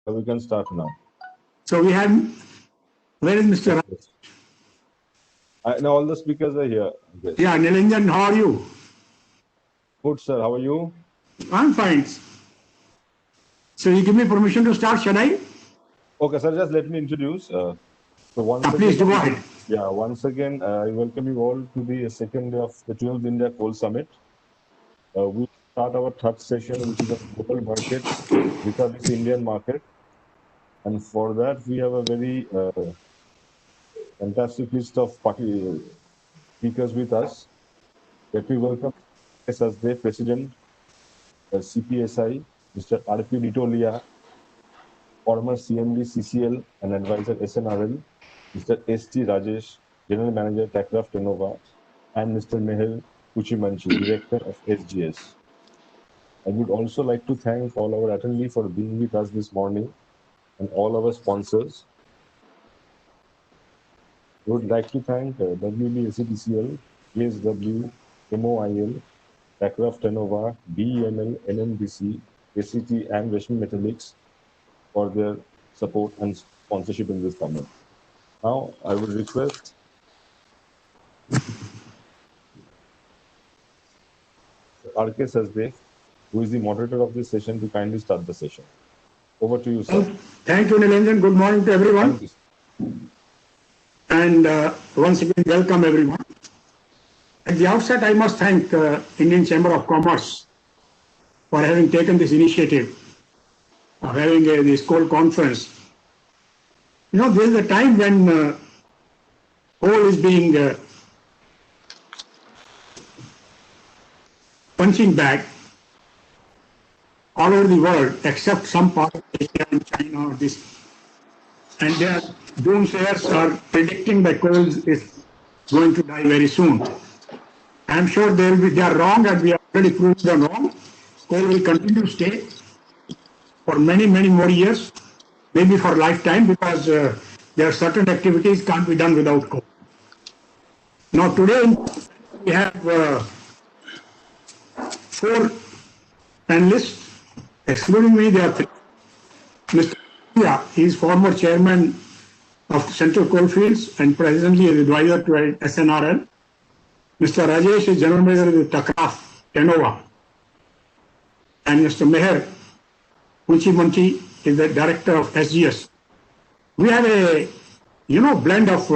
We can start now. So we have, where is Mr. Yes. Now all the speakers are here. Yes. Yeah, Nilanjan, how are you? Good, sir. How are you? I'm fine. So you give me permission to start, shall I? Okay, sir. Just let me introduce. So once Please again, go ahead. yeah. Once again, I welcome you all to the second day of the 12th India Coal Summit. We start our third session, which is on global markets vis-a-vis Indian market, and for that we have a very fantastic list of speakers with us. Let me welcome SSD President, CPSI, Mr. R.P. Litolia, former CMD CCL and advisor SNRL, Mr. S.T. Rajesh, General Manager Techcraft Innova, and Mr. Meher Puchimanchi, Director of SGS. I would also like to thank all our attendees for being with us this morning and all our sponsors. We would like to thank WBSCTCL, JSW, MOIL, Techcraft Innova, BEML, NMDC, ACT, and Rashmi Metallics for their support and sponsorship in this summit. Now, I would request R.K. Sasdev, who is the moderator of this session, to kindly start the session. Over to you, sir. Thank you, Nilanjan. Good morning to everyone. Thank you. And once again, welcome everyone. At the outset, I must thank Indian Chamber of Commerce for having taken this initiative of having this coal conference. You know, this is a time when coal is being punching bag all over the world, except some parts of Asia and China or this. And their doomsayers are predicting that coal is going to die very soon. I'm sure they are wrong, and we have already proved them wrong. Coal will continue to stay for many, many more years, maybe for lifetime, because there are certain activities can't be done without coal. Now today we have 4 panelists, excluding me, there are 3. Mr. Yeah, he is former chairman of Central Coalfields and presently is advisor to SNRL. Mr. Rajesh is general manager of Techcraft Innova. And Mr. Meher Puchimanchi is the director of SGS. We have a, blend of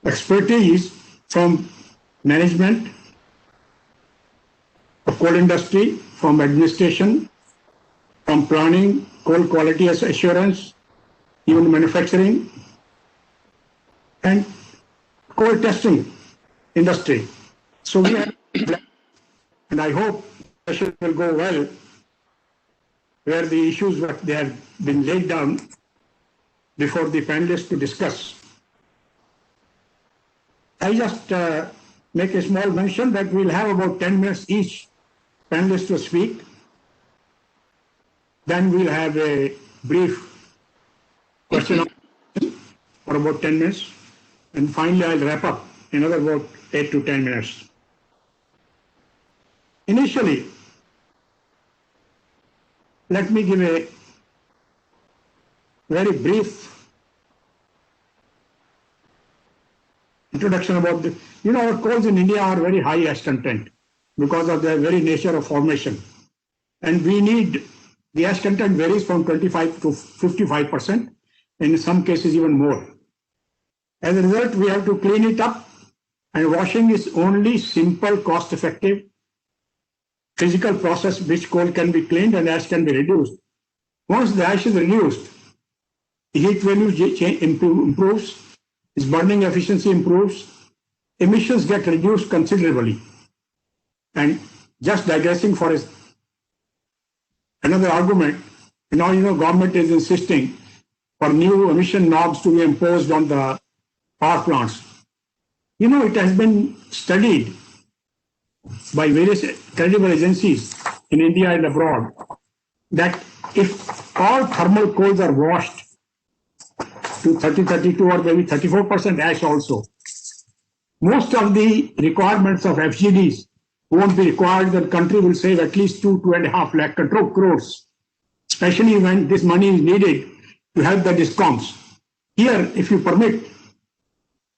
expertise from management, of coal industry, from administration, from planning, coal quality assurance, even manufacturing, and coal testing industry. So we have, and I hope the session will go well, where the issues that they have been laid down before the panelists to discuss. I just make a small mention that we'll have about 10 minutes each panelist to speak. Then we'll have a brief question for about 10 minutes. And finally, I'll wrap up another about 8 to 10 minutes. Initially, let me give a very brief introduction about the, our coals in India are very high ash content because of their very nature of formation. And we need, the ash content varies from 25 to 55%, and in some cases even more. As a result, we have to clean it up, and washing is only simple, cost-effective, physical process which coal can be cleaned and ash can be reduced. Once the ash is reduced, the heat value improves, its burning efficiency improves, emissions get reduced considerably. And just digressing for another argument, now government is insisting for new emission norms to be imposed on the power plants. It has been studied by various credible agencies in India and abroad that if all thermal coals are washed to 32 or maybe 34% ash also, most of the requirements of FGDs won't be required. The country will save at least 2.5 lakh crores. especially when this money is needed to help the DISCOMs. Here, if you permit,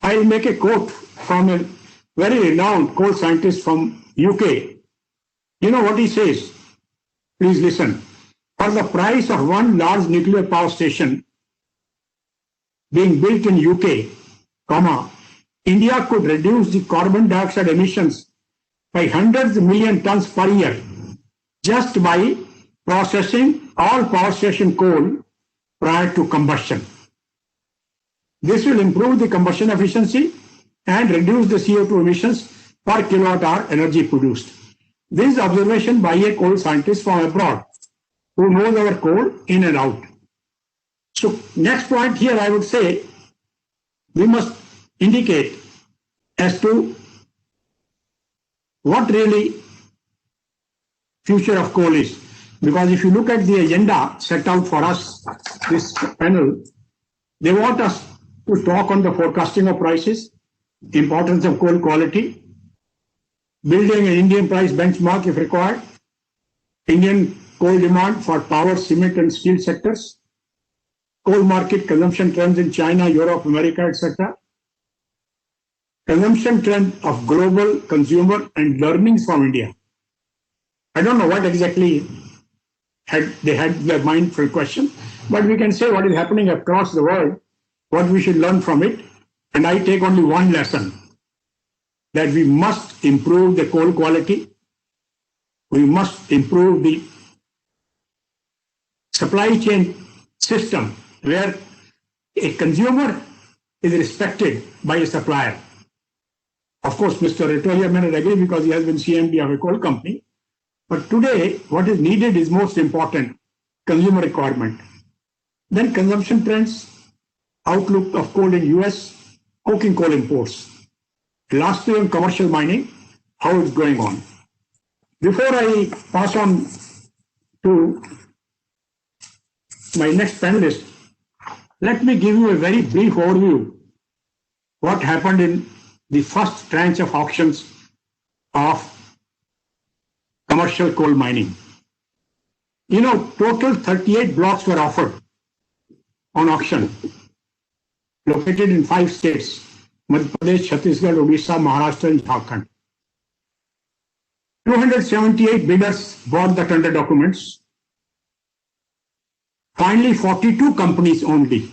I'll make a quote from a very renowned coal scientist from UK. You know what he says? Please listen. For the price of one large nuclear power station being built in UK, India could reduce the carbon dioxide emissions by hundreds of million tons per year just by processing all power station coal prior to combustion. This will improve the combustion efficiency and reduce the CO2 emissions per kilowatt hour energy produced. This is observation by a coal scientist from abroad who knows our coal in and out. So next point here, I would say we must indicate as to what really future of coal is. Because if you look at the agenda set out for us, this panel, they want us to talk on the forecasting of prices, importance of coal quality, building an Indian price benchmark if required, Indian coal demand for power, cement and steel sectors, coal market consumption trends in China, Europe, America, etc., consumption trend of global consumer and learnings from India. I don't know what exactly they had their mind for a question, but we can say what is happening across the world, what we should learn from it. And I take only one lesson, that we must improve the coal quality. We must improve the supply chain system where a consumer is respected by a supplier. Of course, Mr. Retolia may not agree because he has been CMD of a coal company. But today, what is needed is most important, consumer requirement. Then consumption trends, outlook of coal in US, coking coal imports. Lastly, on commercial mining, how it's going on. Before I pass on to my next panelist, let me give you a very brief overview what happened in the first tranche of auctions of commercial coal mining. You know, total 38 blocks were offered on auction, located in 5 states, Madhya Pradesh, Chhattisgarh, Odisha, Maharashtra and Jharkhand. 278 bidders bought the tender documents. Finally, 42 companies only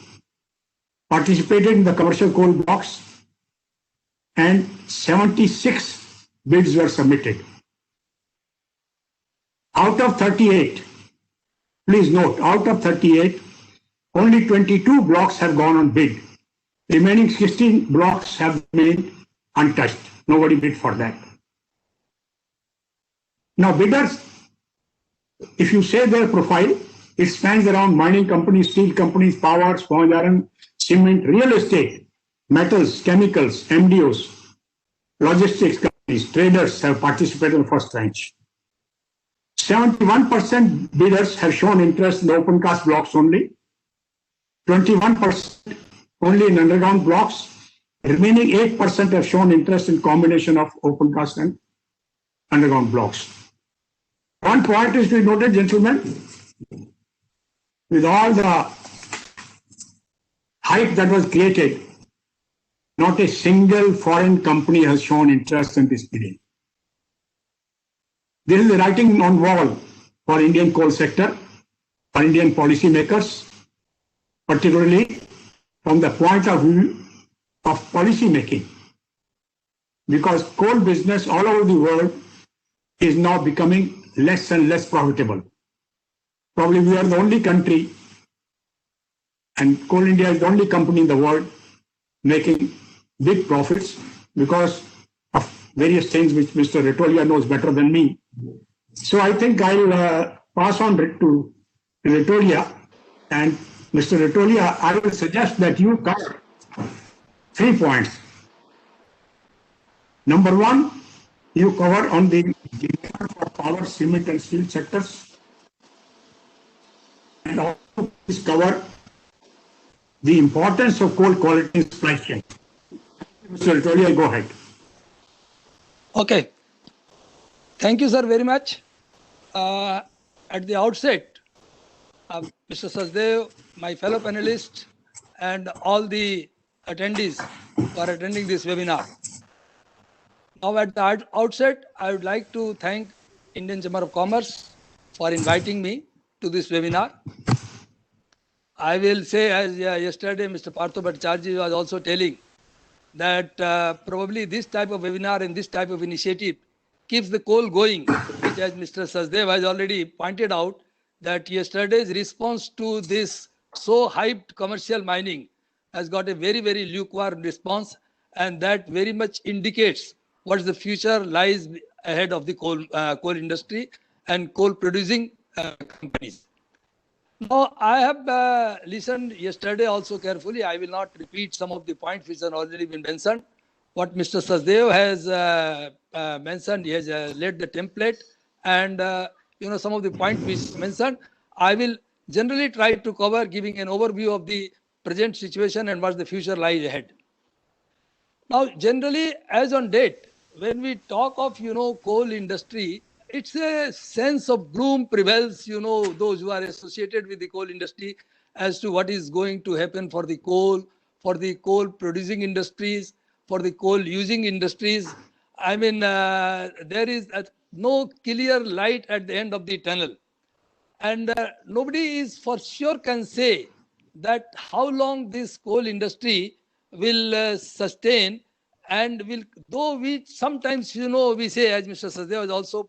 participated in the commercial coal blocks and 76 bids were submitted. Out of 38, please note, out of 38, only 22 blocks have gone on bid. Remaining 16 blocks have remained untouched. Nobody bid for that. Now bidders, if you say their profile, it spans around mining companies, steel companies, power, sponge iron, cement, real estate, metals, chemicals, MDOs, logistics companies, traders have participated in the first tranche. 71% bidders have shown interest in the open cast blocks only, 21% only in underground blocks, remaining 8% have shown interest in combination of open cast and underground blocks. One point is to be noted, gentlemen, with all the hype that was created, not a single foreign company has shown interest in this bidding. This is the writing on wall for Indian coal sector, for Indian policymakers, particularly from the point of view of policy making. Because coal business all over the world is now becoming less and less profitable. Probably we are the only country, and Coal India is the only company in the world making big profits because of various things which Mr. Retolia knows better than me. So I think I'll pass on to Retolia. And Mr. Retolia, I will suggest that you cover 3 points. Number 1, you cover on the demand for power, cement and steel sectors. And also please cover the importance of coal quality in supply chain. Mr. Retolia, go ahead. Okay. Thank you, sir, very much. At the outset, Mr. Sachdev, my fellow panelists, and all the attendees who are attending this webinar. Now, at the outset, I would like to thank Indian Chamber of Commerce for inviting me to this webinar. I will say, as yesterday Mr. Partho Bhattacharjee was also telling, that probably this type of webinar and this type of initiative keeps the coal going, which, as Mr. Sachdev has already pointed out, that yesterday's response to this so hyped commercial mining has got a very, very lukewarm response, and that very much indicates what the future lies ahead of the coal industry and coal producing companies. Now, I have listened yesterday also carefully. I will not repeat some of the points which have already been mentioned. What Mr. Sachdev has mentioned, he has laid the template, and some of the points which mentioned, I will generally try to cover, giving an overview of the present situation and what the future lies ahead. Now, generally, as on date, when we talk of coal industry, it's a sense of gloom prevails, those who are associated with the coal industry, as to what is going to happen for the coal producing industries, for the coal using industries. I mean, there is no clear light at the end of the tunnel. And nobody is for sure can say that how long this coal industry will sustain, and will, though we sometimes, we say, as Mr. Sachdev has also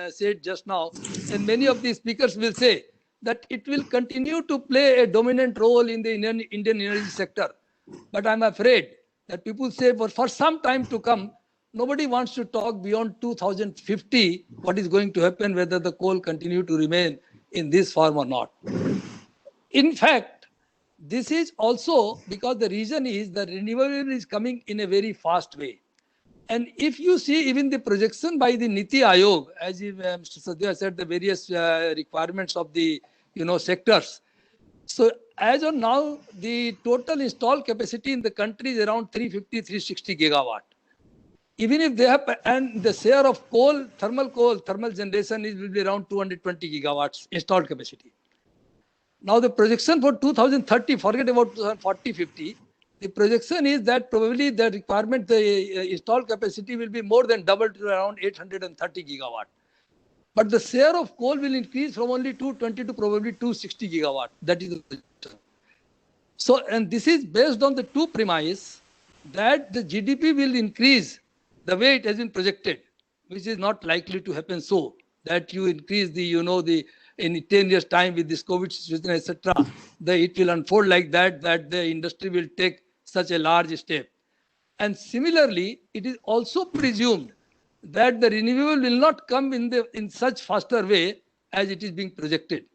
said just now, and many of the speakers will say that it will continue to play a dominant role in the Indian energy sector. But I'm afraid that people say for some time to come, nobody wants to talk beyond 2050, what is going to happen, whether the coal continue to remain in this form or not. In fact, this is also because the reason is that renewable is coming in a very fast way. And if you see even the projection by the Niti Aayog, as Mr. Sachdev said, the various requirements of the sectors. So as of now, the total installed capacity in the country is around 350, 360 gigawatt. Even if they have, and the share of thermal generation will be around 220 gigawatts installed capacity. Now the projection for 2030, forget about 2040, 50, the projection is that probably the requirement, the installed capacity will be more than double to around 830 gigawatt. But the share of coal will increase from only 220 to probably 260 gigawatt. That is the projection. So, and this is based on the two premises that the GDP will increase the way it has been projected, which is not likely to happen so, that you increase the, in 10 years time with this COVID situation, etc., it will unfold like that the industry will take such a large step. And similarly, it is also presumed that the renewable will not come in such faster way as it is being projected,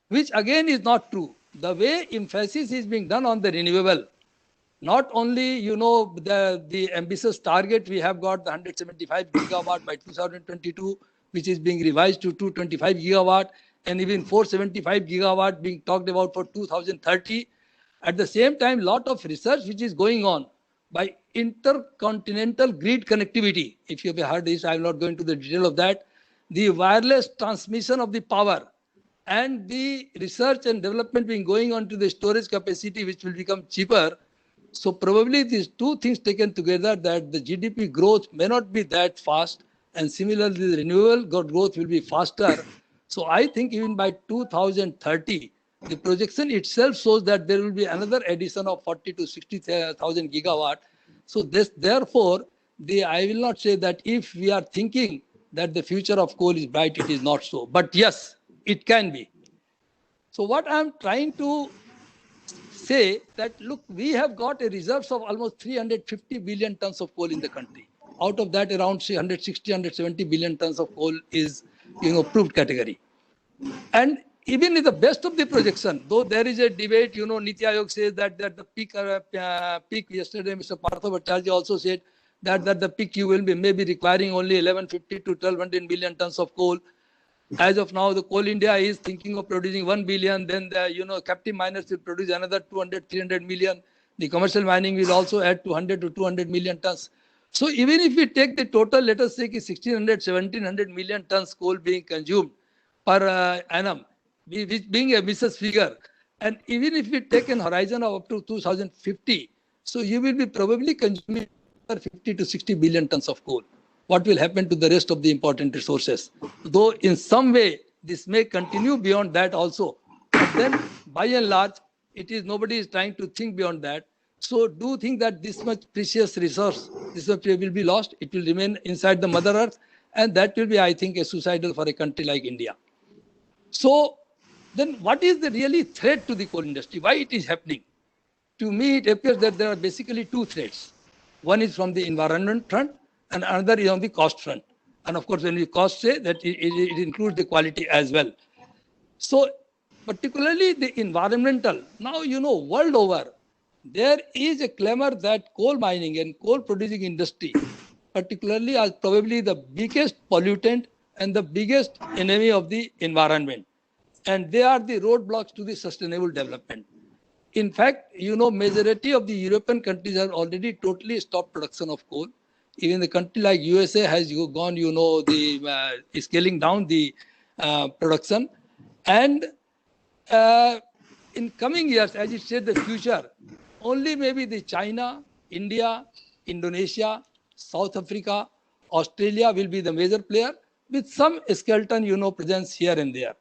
which again is not true. The way emphasis is being done on the renewable, not only, the ambitious target, we have got the 175 gigawatt by 2022, which is being revised to 225 gigawatt, and even 475 gigawatt being talked about for 2030. At the same time, lot of research which is going on by intercontinental grid connectivity. If you have heard this, I am not going to the detail of that. The wireless transmission of the power and the research and development being going on to the storage capacity, which will become cheaper. So probably these two things taken together, that the GDP growth may not be that fast, and similarly the renewable growth will be faster. So I think even by 2030, the projection itself shows that there will be another addition of 40 to 60,000 gigawatt. So therefore, I will not say that if we are thinking that the future of coal is bright, it is not so. But yes, it can be. So what I'm trying to say that, look, we have got a reserves of almost 350 billion tons of coal in the country. Out of that, around 160, 170 billion tons of coal is, proved category. And even in the best of the projection, though there is a debate, Niti Aayog says that the peak yesterday, Mr. Partho Bhattacharjee also said that the peak you will be maybe requiring only 1150 to 1200 billion tons of coal. As of now, the Coal India is thinking of producing 1 billion. Then the captive miners will produce another 200, 300 million. The commercial mining will also add 200 to 200 million tons. So even if we take the total, let us say 1600, 1700 million tons coal being consumed per annum, being a ambitious figure, and even if we take an horizon of up to 2050, so you will be probably consuming 50 to 60 billion tons of coal. What will happen to the rest of the important resources? Though in some way this may continue beyond that also, but then by and large, nobody is trying to think beyond that. So do think that this much precious resource, this much will be lost. It will remain inside the Mother Earth, and that will be, I think, a suicidal for a country like India. So then what is the really threat to the coal industry? Why it is happening? To me, it appears that there are basically two threats. One is from the environment front, and another is on the cost front. And of course, when we cost say that it includes the quality as well. So particularly the environmental, now, world over, there is a clamor that coal mining and coal producing industry, particularly, are probably the biggest pollutant and the biggest enemy of the environment. And they are the roadblocks to the sustainable development. In fact, majority of the European countries have already totally stopped production of coal. Even the country like USA has gone, scaling down the production. And in coming years, as you said, the future, only maybe the China, India, Indonesia, South Africa, Australia will be the major player with some skeleton, presence here and there.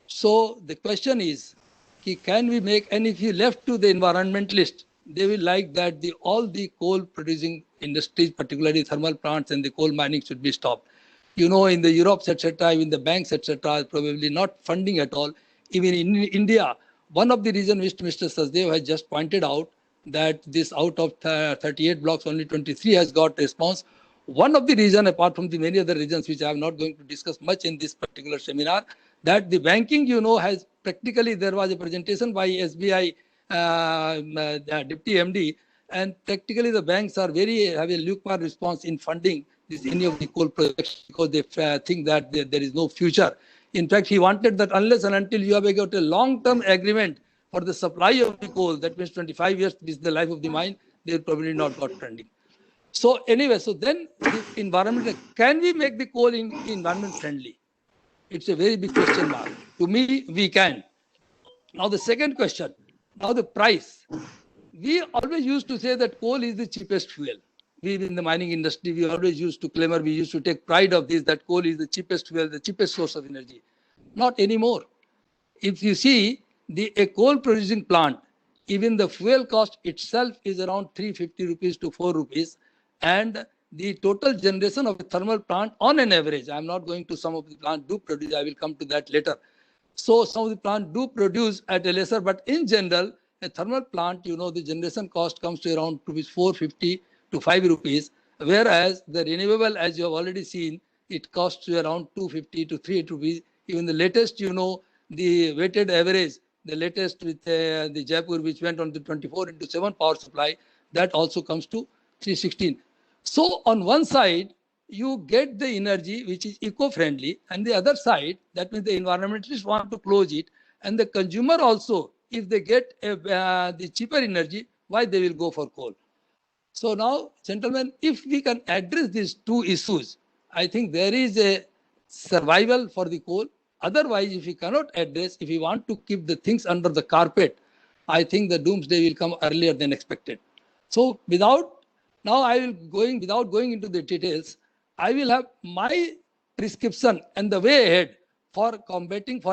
So the question is, can we make, and if you left to the environmentalist, they will like that all the coal producing industries, particularly thermal plants and the coal mining, should be stopped. In the Europe, etc., even the banks, etc., are probably not funding at all. Even in India, one of the reasons which Mr. Sachdev has just pointed out, that this out of 38 blocks, only 23 has got response. One of the reasons, apart from the many other reasons, which I am not going to discuss much in this particular seminar, that the banking, has practically, there was a presentation by SBI Deputy MD, and practically the banks are have a lukewarm response in funding any of the coal projects, because they think that there is no future. In fact, he wanted that unless and until you have got a long-term agreement for the supply of the coal, that means 25 years is the life of the mine, they will probably not got funding. So anyway, so then the environment, can we make the coal environment friendly? It's a very big question mark. To me, we can. Now the second question, now the price. We always used to say that coal is the cheapest fuel. We in the mining industry, we always used to claim, we used to take pride of this, that coal is the cheapest fuel, the cheapest source of energy. Not anymore. If you see a coal producing plant, even the fuel cost itself is around 350 rupees to 4 rupees. And the total generation of a thermal plant on an average, I'm not going to some of the plants do produce, I will come to that later. So some of the plants do produce at a lesser, but in general, a thermal plant, the generation cost comes to around 450 to 5 rupees, whereas the renewable, as you have already seen, it costs you around 250 to 300 rupees. Even the latest, the weighted average, the latest with the Jaipur, which went on the 24/7 power supply, that also comes to 316. So on one side, you get the energy which is eco-friendly, and the other side, that means the environmentalists want to close it, and the consumer also, if they get the cheaper energy, why they will go for coal? So now, gentlemen, if we can address these two issues, I think there is a survival for the coal. Otherwise, if we cannot address, if we want to keep the things under the carpet, I think the doomsday will come earlier than expected. So without going into the details, I will have my prescription and the way ahead for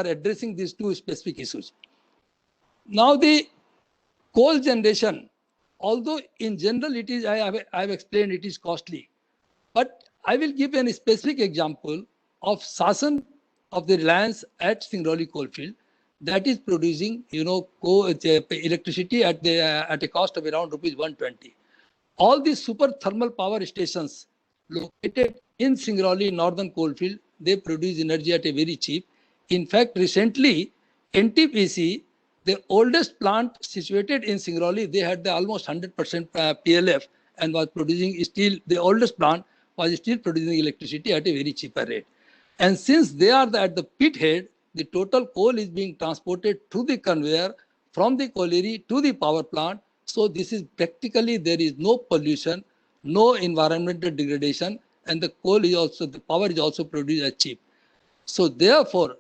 addressing these two specific issues. Now the coal generation, although in general it is, I have explained, it is costly, but I will give a specific example of Sasan of the Reliance at Singrauli coalfield that is producing, electricity at a cost of around rupees 120. All these super thermal power stations located in Singrauli northern coalfield, they produce energy at a very cheap. In fact, recently, NTPC, the oldest plant situated in Singrauli, they had the almost 100% PLF and was producing still, the oldest plant was still producing electricity at a very cheaper rate. And since they are at the pit head, the total coal is being transported through the conveyor from the colliery to the power plant. So this is practically, there is no pollution, no environmental degradation, and the coal is also, the power is also produced as cheap. So therefore,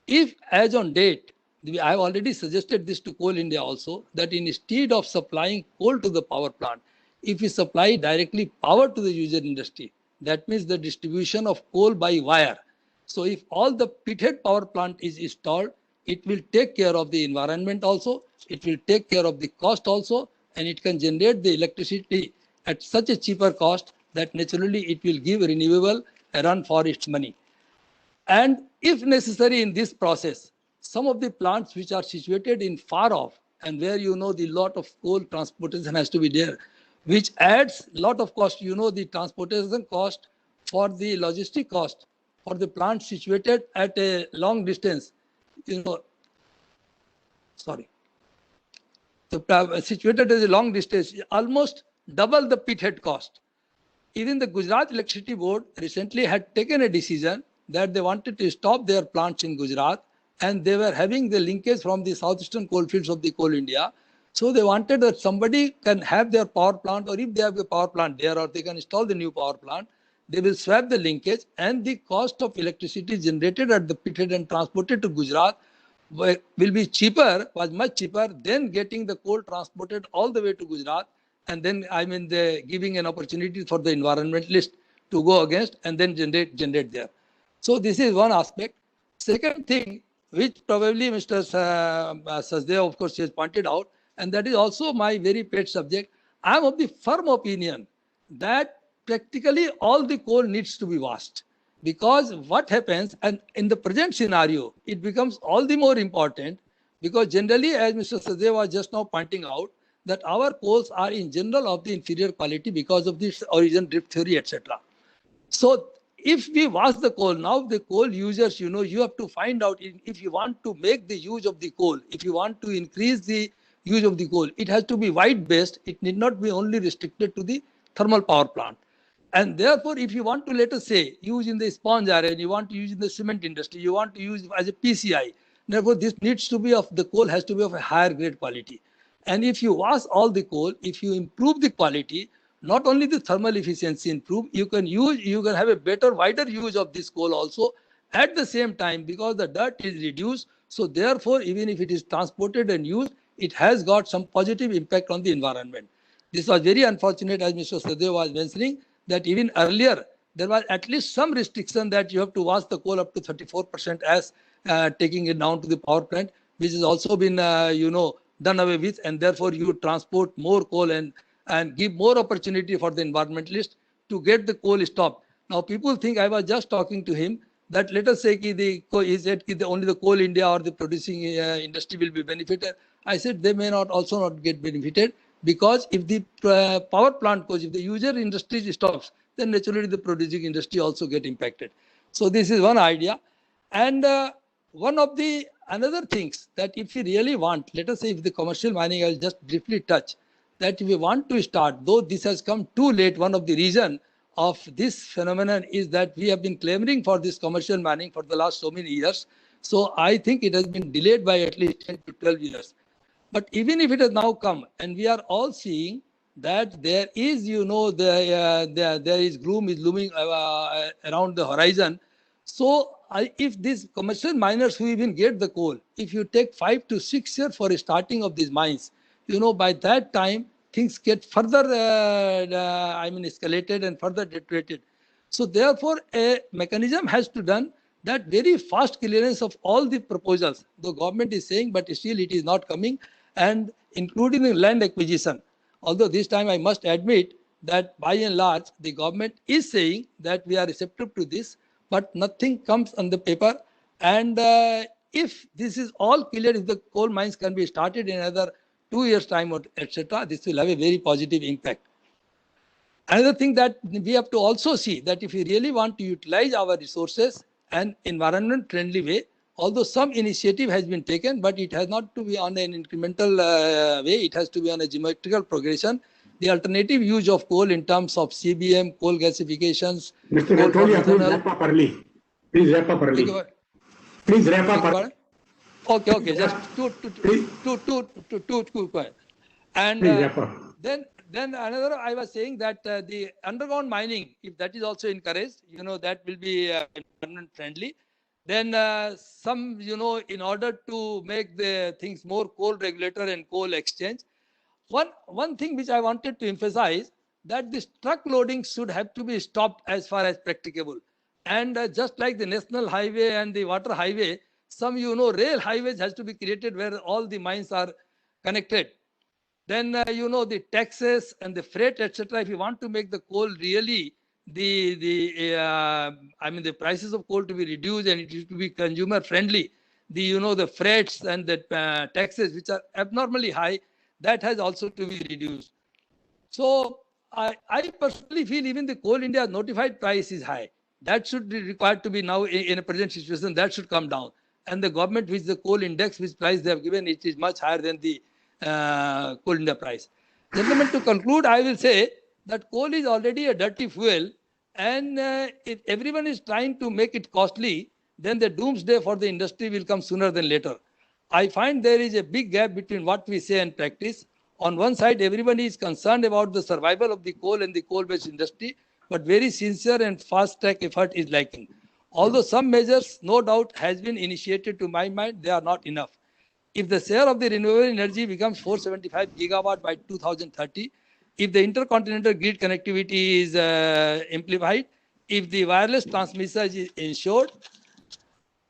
if as on date, I have already suggested this to Coal India also, that instead of supplying coal to the power plant, if we supply directly power to the user industry, that means the distribution of coal by wire. So if all the pithead power plant is installed, it will take care of the environment also, it will take care of the cost also, and it can generate the electricity at such a cheaper cost that naturally it will give renewable a run for its money. And if necessary in this process, some of the plants which are situated in far off and where the lot of coal transportation has to be there, which adds lot of cost. The transportation cost for the logistic cost for the plant situated at a long distance, sorry, situated at a long distance, almost double the pithead cost. Even the Gujarat Electricity Board recently had taken a decision that they wanted to stop their plants in Gujarat, and they were having the linkage from the southeastern coalfields of the Coal India. So they wanted that somebody can have their power plant, or if they have a power plant there, or they can install the new power plant, they will swap the linkage, and the cost of electricity generated at the pithead and transported to Gujarat will be cheaper, was much cheaper than getting the coal transported all the way to Gujarat, and then the giving an opportunity for the environmentalist to go against and then generate there. So this is one aspect. Second thing, which probably Mr. Sachdev, of course, has pointed out, and that is also my very pet subject. I am of the firm opinion that practically all the coal needs to be washed. Because what happens, and in the present scenario, it becomes all the more important, because generally, as Mr. Sachdev was just now pointing out, that our coals are in general of the inferior quality because of this origin drift theory, etc. So if we wash the coal, now the coal users, you have to find out if you want to make the use of the coal, if you want to increase the use of the coal, it has to be wide based. It need not be only restricted to the thermal power plant. And therefore, if you want to, let us say, use in the sponge iron, you want to use in the cement industry, you want to use as a PCI, therefore this needs to be the coal has to be of a higher grade quality. And if you wash all the coal, if you improve the quality, not only the thermal efficiency improve, you can have a better, wider use of this coal also at the same time, because the dirt is reduced. So therefore, even if it is transported and used, it has got some positive impact on the environment. This was very unfortunate, as Mr. Sachdev was mentioning, that even earlier there was at least some restriction that you have to wash the coal up to 34% as taking it down to the power plant, which has also been done away with, and therefore you transport more coal and give more opportunity for the environmentalist to get the coal stopped. Now people think, I was just talking to him, that let us say only the Coal India or the producing industry will be benefited. I said they may also not get benefited, because if the power plant goes, if the user industry stops, then naturally the producing industry also get impacted. So this is one idea. And one of the another things that if we really want, let us say if the commercial mining, I'll just briefly touch, that if we want to start, though this has come too late, one of the reason of this phenomenon is that we have been clamoring for this commercial mining for the last so many years. So I think it has been delayed by at least 10 to 12 years. But even if it has now come, and we are all seeing that there is, there is gloom is looming around the horizon. So if these commercial miners who even get the coal, if you take 5 to 6 years for a starting of these mines, by that time things get further, escalated and further deteriorated. So therefore, a mechanism has to be done that very fast clearance of all the proposals. The government is saying, but still it is not coming, and including the land acquisition. Although this time I must admit that by and large, the government is saying that we are receptive to this, but nothing comes on the paper. And if this is all clear, if the coal mines can be started in another 2 years' time, or etc., this will have a very positive impact. Another thing that we have to also see, that if we really want to utilize our resources and environment-friendly way, although some initiative has been taken, but it has not to be on an incremental way, it has to be on a geometrical progression. The alternative use of coal in terms of CBM, coal gasifications. Mr. Rathoria, please wrap up early. Please wrap up early. Please wrap up early. Okay, just two points. And then another, I was saying that the underground mining, if that is also encouraged, that will be environment friendly. Then some, in order to make the things more coal regulator and coal exchange, one thing which I wanted to emphasize, that this truck loading should have to be stopped as far as practicable. And just like the national highway and the water highway, some, rail highways has to be created where all the mines are connected. Then, the taxes and the freight, etc. If you want to make the coal really the prices of coal to be reduced and it is to be consumer friendly, the freights and the taxes which are abnormally high, that has also to be reduced. So I personally feel even the Coal India notified price is high. That should be required to be now in a present situation, that should come down. And the government, which the coal index, which price they have given, it is much higher than the Coal India price. Gentlemen, to conclude, I will say that coal is already a dirty fuel, and if everyone is trying to make it costly, then the doomsday for the industry will come sooner than later. I find there is a big gap between what we say and practice. On one side, everybody is concerned about the survival of the coal and the coal-based industry, but very sincere and fast-track effort is lacking. Although some measures, no doubt, has been initiated, to my mind, they are not enough. If the share of the renewable energy becomes 475 gigawatt by 2030, if the intercontinental grid connectivity is amplified, if the wireless transmission is ensured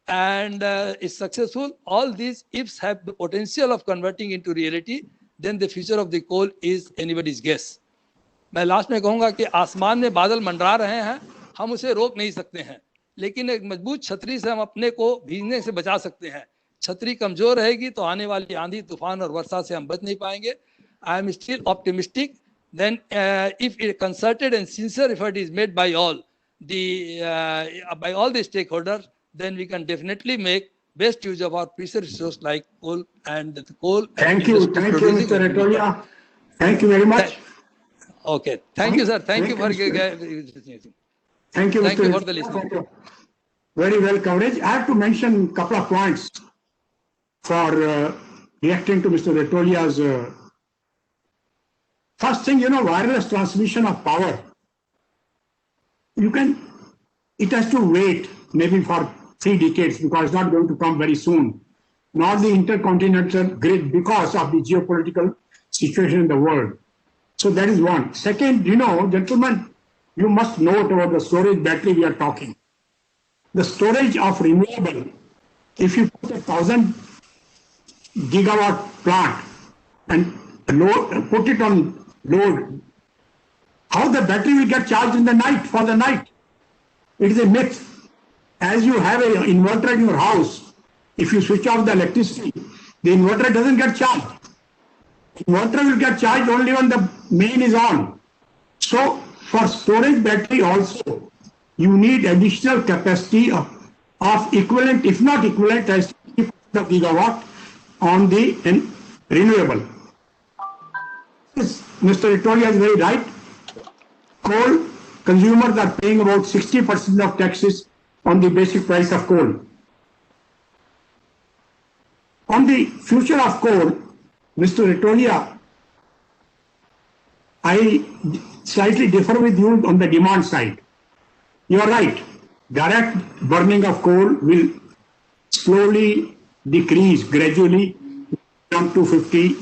and is successful, all these ifs have the potential of converting into reality, then the future of the coal is anybody's guess. मैं last में कहूंगा कि आसमान में बादल मंडरा रहे हैं, हम उसे रोक नहीं सकते हैं, लेकिन एक मजबूत छतरी से हम अपने को भीगने से बचा सकते हैं. छतरी कमजोर रहेगी तो आने वाली आंधी, तूफान और वर्षा से हम बच नहीं पाएंगे. I am still optimistic. Then, if a concerted and sincere effort is made by all the stakeholders, then we can definitely make best use of our precious resource like coal and the coal. Thank you, Mr. Retolia. Thank you very much. Okay, thank you, sir. Thank you for Thank you, thank Mr. you for the listening. Very well coverage. I have to mention a couple of points for reacting to Mr. Retolia's. First thing, wireless transmission of power. It has to wait maybe for 3 decades because it's not going to come very soon. Nor the intercontinental grid because of the geopolitical situation in the world. So that is one. Second, gentlemen, you must note about the storage battery we are talking. The storage of renewable, if you put 1,000 gigawatt plant and put it on load, how the battery will get charged in the night for the night? It is a myth. As you have an inverter in your house, if you switch off the electricity, the inverter doesn't get charged. Inverter will get charged only when the main is on. So for storage battery also, you need additional capacity of equivalent, if not equivalent, as the gigawatt on the renewable. Yes, Mr. Retolia is very right. Coal consumers are paying about 60% of taxes on the basic price of coal. On the future of coal, Mr. Retolia, I slightly differ with you on the demand side. You are right. Direct burning of coal will slowly decrease gradually down to 2050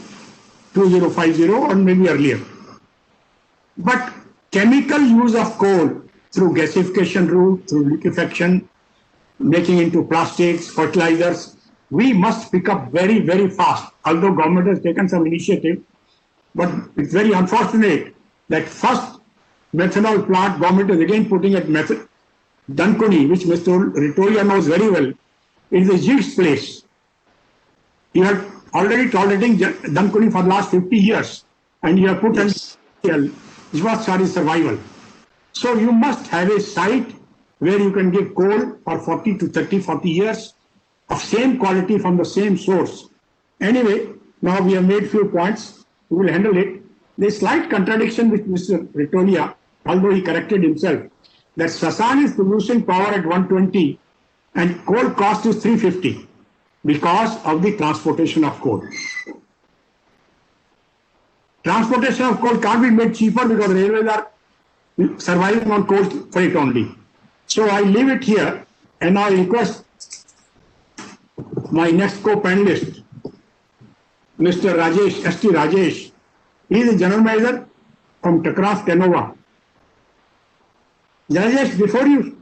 or maybe earlier. But chemical use of coal through gasification route, through liquefaction, making into plastics, fertilizers, we must pick up very, very fast. Although government has taken some initiative, but it's very unfortunate that first methanol plant government is again putting at Dankuni, which Mr. Retolia knows very well. It is a Zig's place. You have already tolerating Dankuni for the last 50 years, and you have put an Swasthari survival. So you must have a site where you can give coal for 40 years of same quality from the same source. Anyway, now we have made few points. We will handle it. The slight contradiction with Mr. Retolia, although he corrected himself, that Sasan is producing power at 120 and coal cost is 350 because of the transportation of coal. Transportation of coal can't be made cheaper because railways are surviving on coal freight only. So I leave it here and I request my next co-panelist, Mr. Rajesh, S.T. Rajesh. He is a general manager from Takraft Canova. Rajesh, before you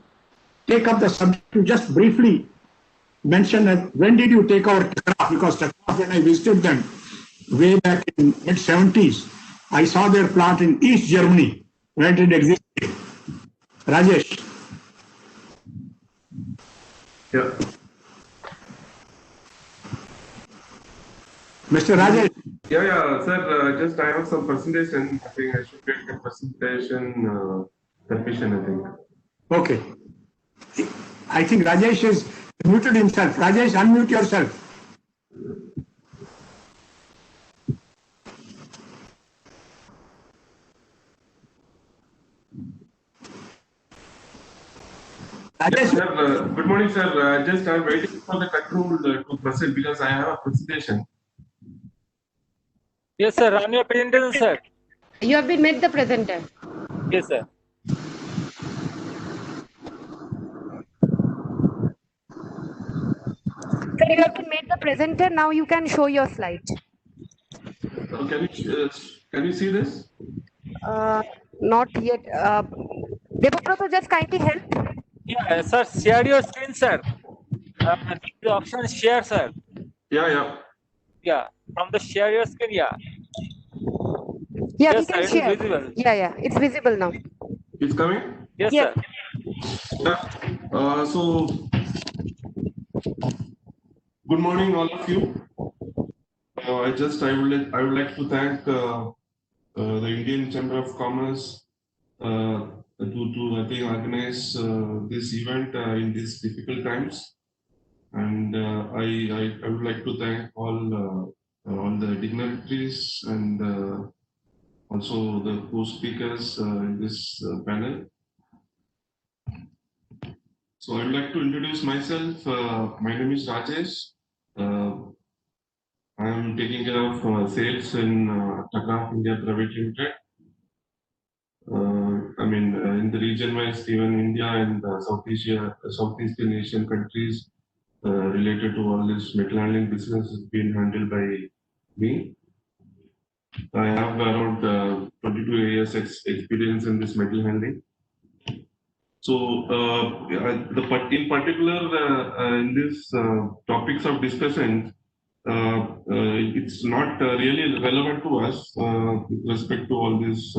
take up the subject, you just briefly mention that when did you take over Takraft? Because Takraft, when I visited them way back in mid-70s, I saw their plant in East Germany when it existed. Rajesh. Yeah. Mr. Rajesh. Yeah, sir. Just I have some presentation. I think I should get the presentation sufficient. I think. Okay. I think Rajesh has muted himself. Rajesh, unmute yourself. Rajesh, Sir, good morning, sir. Just I'm waiting for the control to present because I have a presentation. Yes, sir. Run your presentation, sir. You have been made the presenter. Yes, sir. Sir, you have been made the presenter. Now you can show your slide. Can you see this? Not yet. Debabrata, just kindly help. Yeah, sir. Share your screen, sir. The option is share, sir. Yeah. Yeah. From the share your screen, yeah. Yeah, Yes, we can sir, it is share. visible. Yeah, it's visible now. It's coming. Yes, Yeah. sir. Yeah. So, good morning, all of you. I would like to thank the Indian Chamber of Commerce to I think organize this event in these difficult times, and I would like to thank all the dignitaries and also the co-speakers in this panel. So I would like to introduce myself. My name is Rajesh. I am taking care of sales in Takraft India Private Limited. In the region wise, even India and Southeastern Asian countries related to all this metal handling business is being handled by me. I have around 22 years experience in this metal handling. So, in particular, in this topics of discussion, it's not really relevant to us with respect to all these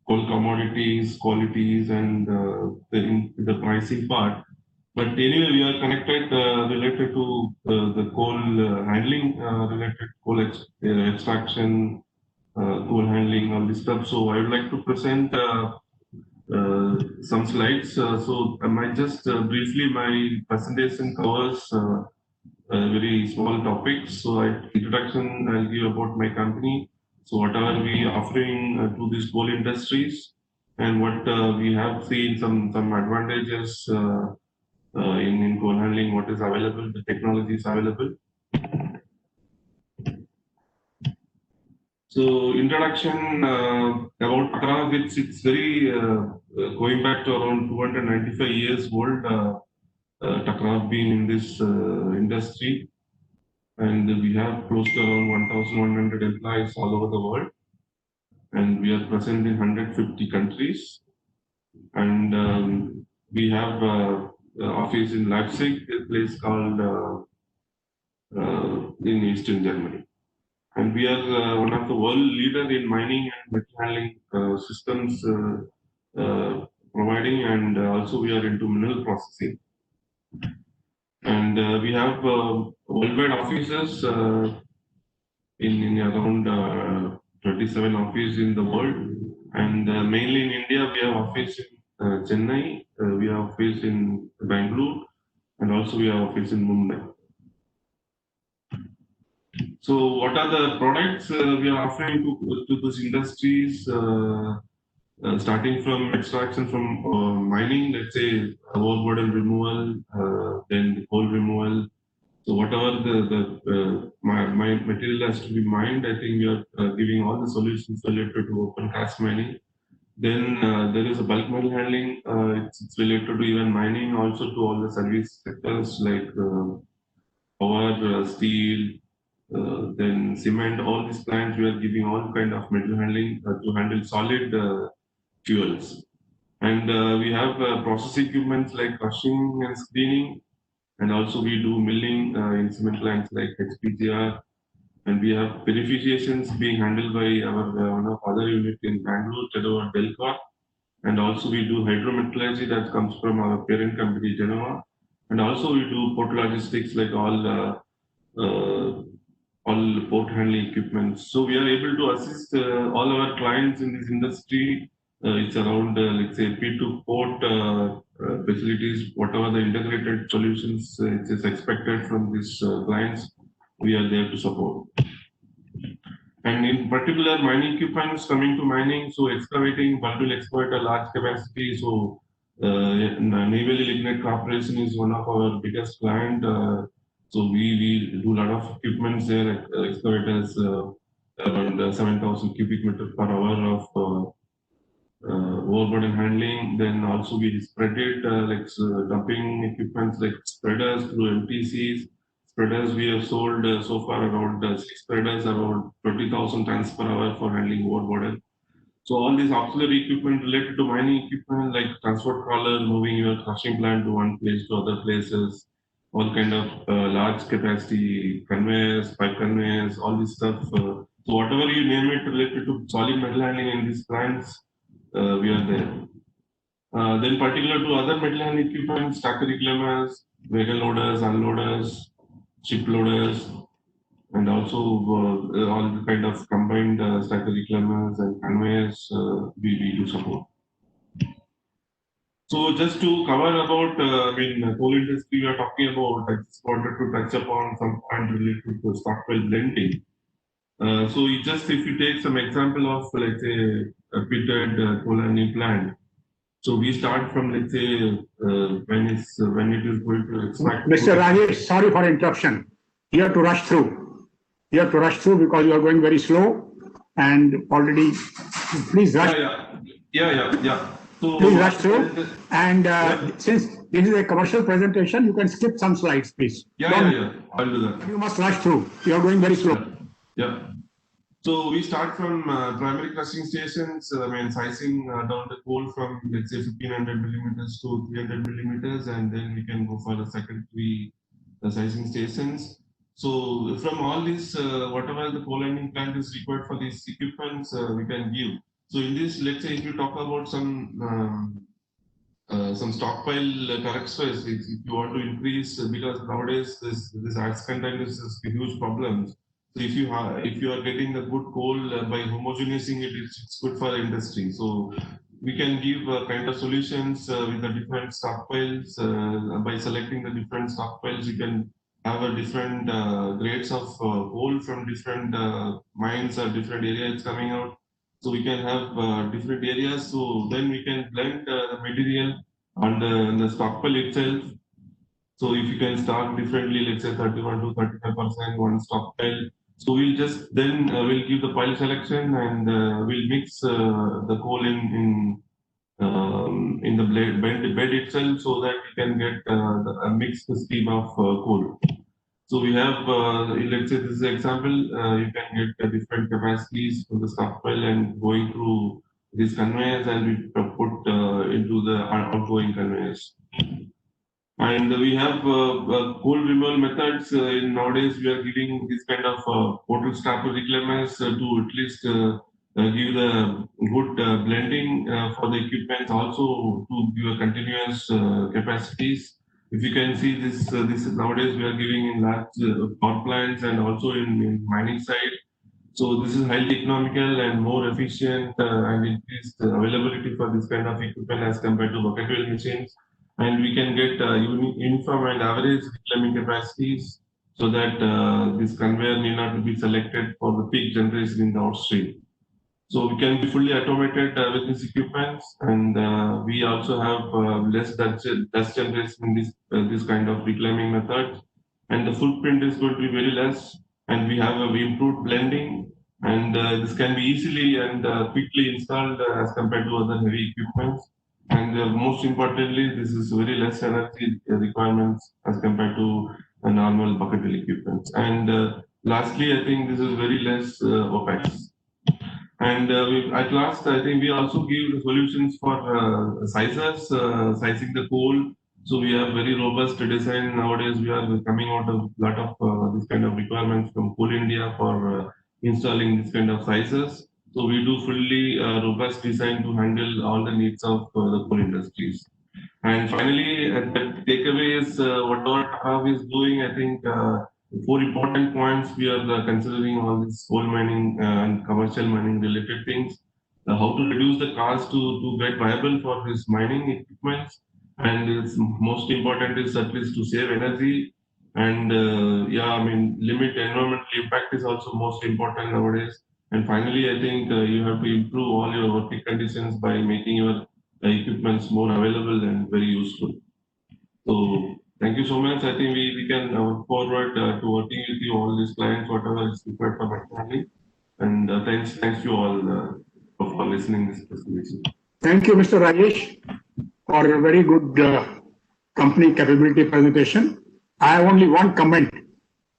coal commodities, qualities, and the pricing part. But anyway, we are connected related to the coal handling, related coal extraction, coal handling, all this stuff. So I would like to present some slides. So I might just briefly, my presentation covers very small topics. So introduction I'll give about my company. So what are we offering to these coal industries, and what we have seen some advantages in coal handling, what is available, the technology is available. So introduction about Takraft, it's very going back to around 295 years old. Takraft being in this industry, and we have close to around 1,100 employees all over the world, and we are present in 150 countries, and we have office in Leipzig, a place called in Eastern Germany. And we are one of the world leader in mining and metal handling systems providing, and also we are into mineral processing. And we have worldwide offices in around 27 offices in the world, and mainly in India we have office in Chennai, we have office in Bangalore, and also we have office in Mumbai. So what are the products we are offering to those industries, starting from extraction from mining, let's say overburden removal, then the coal removal. So whatever my material has to be mined, I think we are giving all the solutions related to open cast mining. Then there is a bulk metal handling. It's related to even mining, also to all the service sectors like power, steel, then cement, all these plants, we are giving all kind of metal handling to handle solid fuels. And we have process equipments like crushing and screening, and also we do milling in cement plants like HPGR, and we have beneficiations being handled by our one of other unit in Bangalore, Tedova Delcor, and also we do hydrometallurgy that comes from our parent company Genova, and also we do port logistics like all port handling equipment. So we are able to assist all our clients in this industry. It's around, let's say, P2 port facilities, whatever the integrated solutions it is expected from these clients, we are there to support. And in particular, mining equipments coming to mining, so excavating, bulk will exploit a large capacity. So Neyveli Lignite Corporation is one of our biggest client. So we do a lot of equipments there, excavators, around 7,000 cubic meters per hour of overburden handling. Then also we spread it like dumping equipments like spreaders through MTCs. Spreaders we have sold so far around 6 spreaders, around 20,000 tons per hour for handling overburden. So all these auxiliary equipment related to mining equipment like transport crawler, moving your crushing plant to one place to other places, all kind of large capacity conveyors, pipe conveyors, all this stuff. So whatever you name it related to solid metal handling in these plants, we are there. Then particular to other metal handling equipment, stacker reclaimers, wagon loaders, unloaders, ship loaders, and also all the kind of combined stacker reclaimers and conveyors we do support. So just to cover about, coal industry we are talking about, I just wanted to touch upon some point related to stockpile blending. So if you take some example of, let's say, a pitted coal mining plant. So we start from, let's say, when it is going to extract. Mr. Rajesh, sorry for interruption. You have to rush through. You have to rush through because you are going very slow and already. Please rush. Yeah. So please rush through. And since this is a commercial presentation, you can skip some slides, please. Yeah. I'll do that. You must rush through. You are going very slow. Yeah. So we start from primary crushing stations, sizing down the coal from, let's say, 1500 millimeters to 300 millimeters, and then we can go for the secondary sizing stations. So from all this, whatever the coal mining plant is required for these equipments, we can give. So in this, let's say, if you talk about some stockpile correct space, if you want to increase, because nowadays this ash content is a huge problem. So if you are getting the good coal by homogeneizing it, it's good for the industry. So we can give kind of solutions with the different stockpiles. By selecting the different stockpiles, you can have a different grades of coal from different mines or different areas coming out. So we can have different areas. So then we can blend the material on the stockpile itself. So if you can start differently, let's say 31 to 35% one stockpile. So we'll just then we'll give the pile selection and we'll mix the coal in the bed itself, so that we can get a mixed stream of coal. So we have, let's say this is an example, you can get different capacities from the stockpile and going through these conveyors, and we put into the outgoing conveyors. And we have coal removal methods. Nowadays, we are giving this kind of portal stopper reclaimers to at least give the good blending for the equipment, also to give a continuous capacities. If you can see this nowadays we are giving in large power plants and also in mining side. So this is highly economical and more efficient and increased availability for this kind of equipment as compared to bucket wheel machines. And we can get uniform and average reclaiming capacities, so that this conveyor need not to be selected for the peak generation in the outstream. So we can be fully automated with this equipment, and we also have less dust generation in this kind of reclaiming method, and the footprint is going to be very less. And we have improved blending, and this can be easily and quickly installed as compared to other heavy equipment. And most importantly, this is very less energy requirements as compared to normal bucket well equipment. And lastly, I think this is very less OPEX. And at last, I think we also give the solutions for sizers, sizing the coal. So we have very robust design nowadays. We are coming out of a lot of this kind of requirements from Coal India for installing this kind of sizers. So we do fully robust design to handle all the needs of the coal industries. And finally, the takeaway is whatever Tahav is doing. I think four important points we are considering all this coal mining and commercial mining related things. How to reduce the cost to get viable for this mining equipment, and it's most important is at least to save energy. And yeah, I mean, limit environmental impact is also most important nowadays. And finally, I think you have to improve all your working conditions by making your equipments more available and very useful. So thank you so much. I think we can look forward to working with you, all these clients, whatever is required for McNally. And thanks you all for listening to this presentation. Thank you, Mr. Rajesh, for a very good company capability presentation. I have only one comment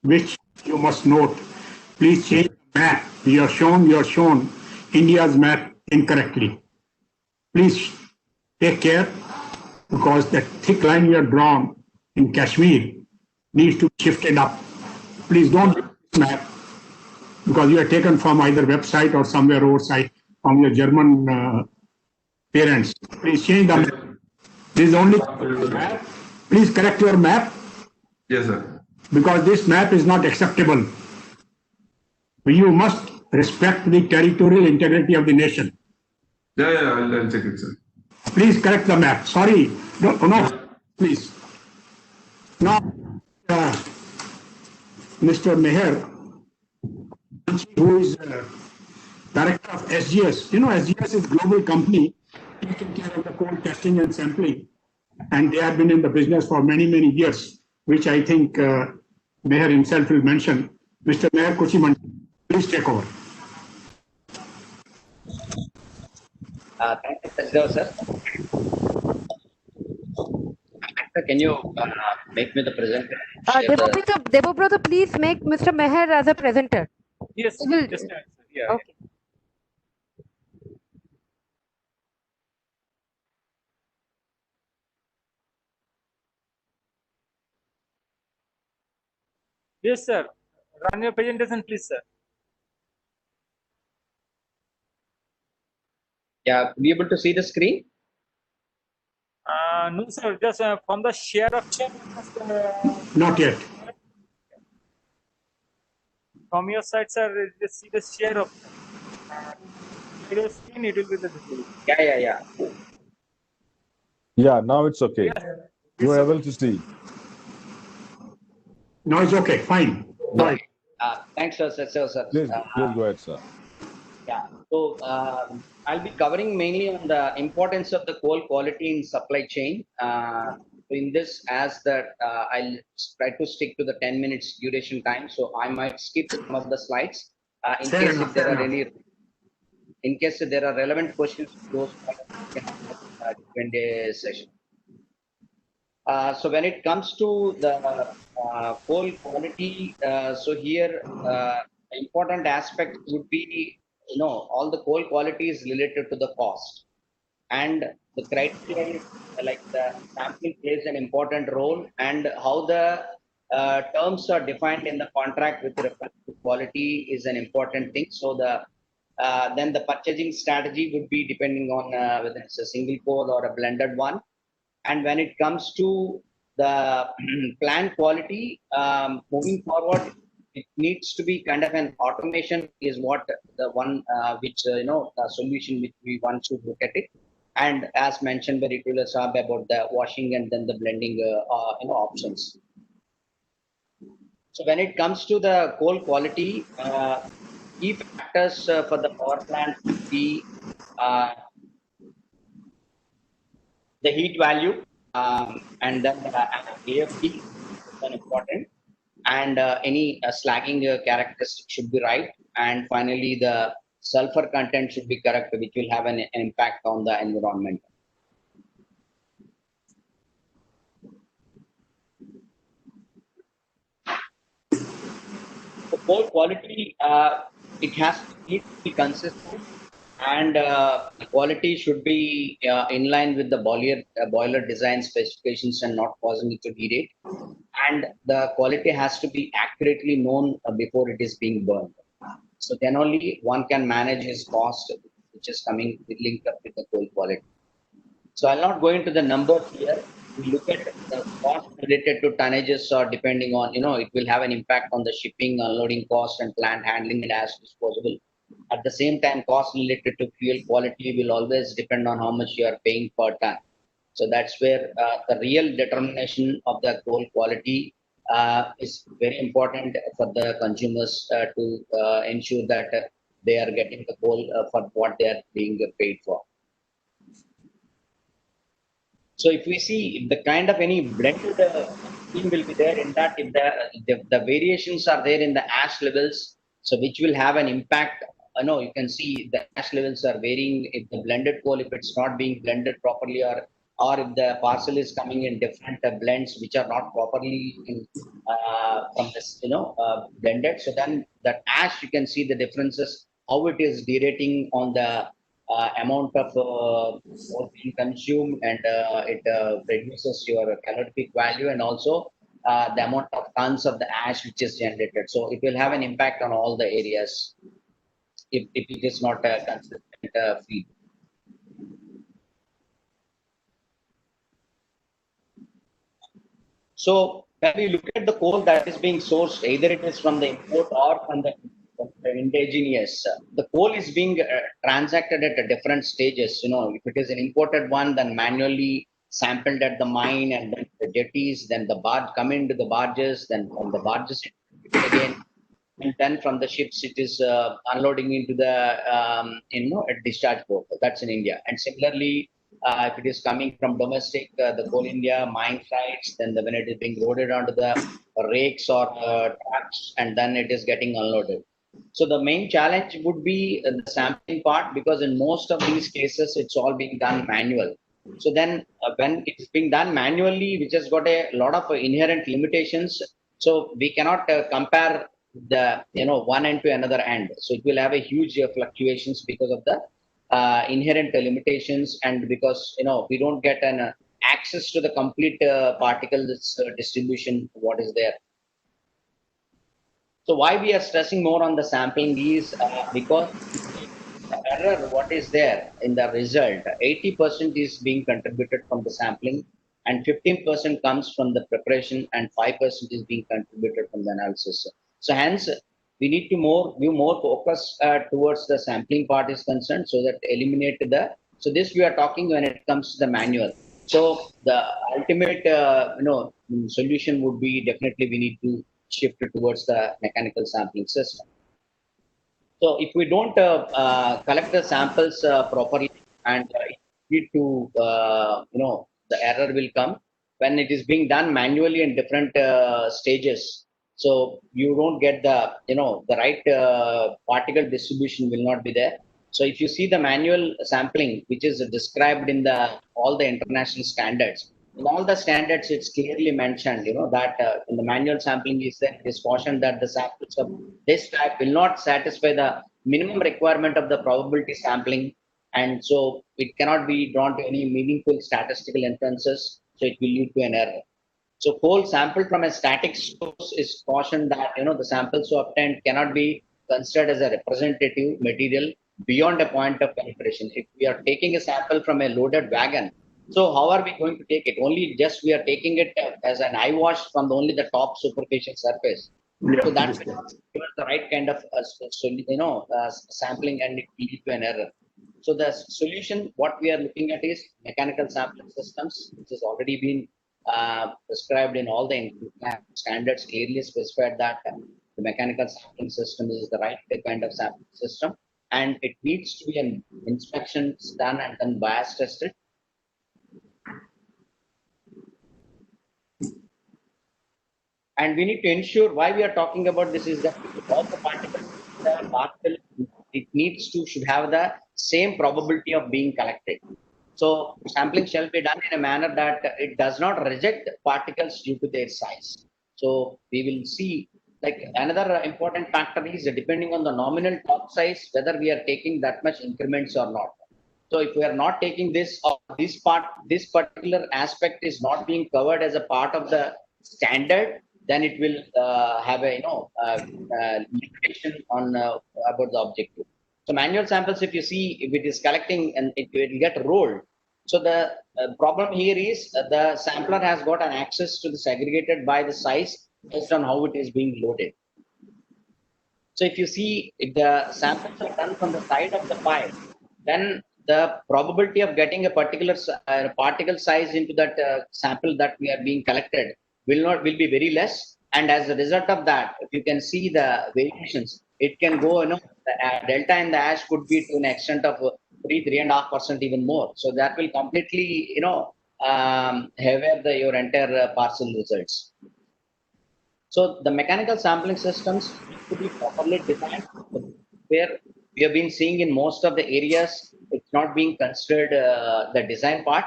which you must note. Please change the map. You are shown India's map incorrectly. Please take care, because that thick line you have drawn in Kashmir needs to be shifted up. Please don't use this map, because you are taken from either website or somewhere roadside from your German parents. Please change the map. This is only map. Please correct your map. Yes, sir. Because this map is not acceptable. You must respect the territorial integrity of the nation. Yeah, I'll check it, sir. Please correct the map. Sorry. No, please. Now, Mr. Meher, who is director of SGS. You know, SGS is a global company taking care of the coal testing and sampling. And they have been in the business for many, many years, which I think Meher himself will mention. Mr. Meher Kuchiman, please take over. Thank you, Sajdaw, sir. Sir, can you make me the presenter? Debabrata, please make Mr. Meher as a presenter. Yes, Will- just answer. Yeah. Okay. Yes, sir. Run your presentation, please, sir. Yeah, be able to see the screen? No, sir. Just from the share of Not yet. from your side, sir. Just see the share of your screen. It will be the visible. Yeah. Yeah, now it's okay. You are able to see. No, it's okay. Fine. Fine. Thanks, sir. Please go ahead, sir. Yeah, so I'll be covering mainly on the importance of the coal quality in supply chain. In this, as that I'll try to stick to the 10 minutes duration time, so I might skip some of the slides in case if there are any. In case there are relevant questions, those can Q&A session. So when it comes to the coal quality, so here important aspect would be, all the coal quality is related to the cost, and the criteria like the sampling plays an important role, and how the terms are defined in the contract with respect to quality is an important thing. So then the purchasing strategy would be depending on whether it's a single coal or a blended one. And when it comes to the plant quality, moving forward, it needs to be kind of an automation is what the one which the solution which we want to look at it. And as mentioned by Ritula Saab about the washing and then the blending options. So when it comes to the coal quality, key factors for the power plant would be the heat value, and then AFT is an important, and any slagging characteristic should be right, and finally the sulfur content should be correct, which will have an impact on the environment. So coal quality, it has to be consistent, and the quality should be in line with the boiler design specifications and not causing it to degrade. And the quality has to be accurately known before it is being burned. So then only one can manage his cost, which is coming linked up with the coal quality. So I'll not go into the numbers here. We look at the cost related to tonnages or depending on, it will have an impact on the shipping, unloading cost and plant handling and as disposable. At the same time, cost related to fuel quality will always depend on how much you are paying per ton. So that's where the real determination of the coal quality is very important for the consumers to ensure that they are getting the coal for what they are being paid for. So if we see the kind of any blended scheme will be there in that, if the variations are there in the ash levels, so which will have an impact. You can see the ash levels are varying if the blended coal, if it's not being blended properly, or if the parcel is coming in different blends which are not properly from this, blended. So then that ash, you can see the differences, how it is derating on the amount of coal being consumed, and it reduces your calorific value, and also the amount of tons of the ash which is generated. So it will have an impact on all the areas if it is not a consistent feed. So when we look at the coal that is being sourced, either it is from the import or from the indigenous, the coal is being transacted at different stages. If it is an imported one, then manually sampled at the mine and then the jetties, then the barge come into the barges, then from the barges again, and then from the ships it is unloading into the discharge port. That's in India. And similarly, if it is coming from domestic, the Coal India mine sites, then when it is being loaded onto the rakes or trucks, and then it is getting unloaded. So the main challenge would be the sampling part, because in most of these cases, it's all being done manual. So then when it's being done manually, which has got a lot of inherent limitations, so we cannot compare the one end to another end. So it will have a huge fluctuations because of the inherent limitations, and because we don't get an access to the complete particles distribution what is there. So why we are stressing more on the sampling is because the error what is there in the result, 80% is being contributed from the sampling, and 15% comes from the preparation, and 5% is being contributed from the analysis. So hence, we need to give more focus towards the sampling part is concerned, so that eliminate so this we are talking when it comes to the manual. So the ultimate solution would be definitely we need to shift towards the mechanical sampling system. So if we don't collect the samples properly, and lead to the error will come when it is being done manually in different stages. So you don't get the right particle distribution will not be there. So if you see the manual sampling, which is described in all the international standards, in all the standards, it's clearly mentioned, that in the manual sampling is that it is cautioned that the samples of this type will not satisfy the minimum requirement of the probability sampling, and so it cannot be drawn to any meaningful statistical inferences. So it will lead to an error. So coal sampled from a static source is cautioned that the samples so obtained cannot be considered as a representative material beyond a point of penetration. If we are taking a sample from a loaded wagon, so how are we going to take it? Only just we are taking it as an eye wash from only the top superficial surface. So that's the right kind of sampling, and it will lead to an error. So the solution, what we are looking at is mechanical sampling systems, which has already been prescribed in all the standards, clearly specified that the mechanical sampling system is the right kind of sampling system, and it needs to be an inspection done and then bias tested. And we need to ensure why we are talking about this is that all the particles, it should have the same probability of being collected. So sampling shall be done in a manner that it does not reject particles due to their size. So we will see like another important factor is depending on the nominal top size, whether we are taking that much increments or not. So if we are not taking this or this part, this particular aspect is not being covered as a part of the standard, then it will have a limitation on about the objective. So manual samples, if you see, if it is collecting and it will get rolled. So the problem here is the sampler has got an access to the segregated by the size based on how it is being loaded. So if you see, if the samples are done from the side of the pile, then the probability of getting a particular particle size into that sample that we are being collected will be very less. And as a result of that, if you can see the variations, it can go, the delta in the ash could be to an extent of 3.5% even more. So that will completely, have your entire parcel results. So the mechanical sampling systems need to be properly designed, where we have been seeing in most of the areas, it's not being considered the design part,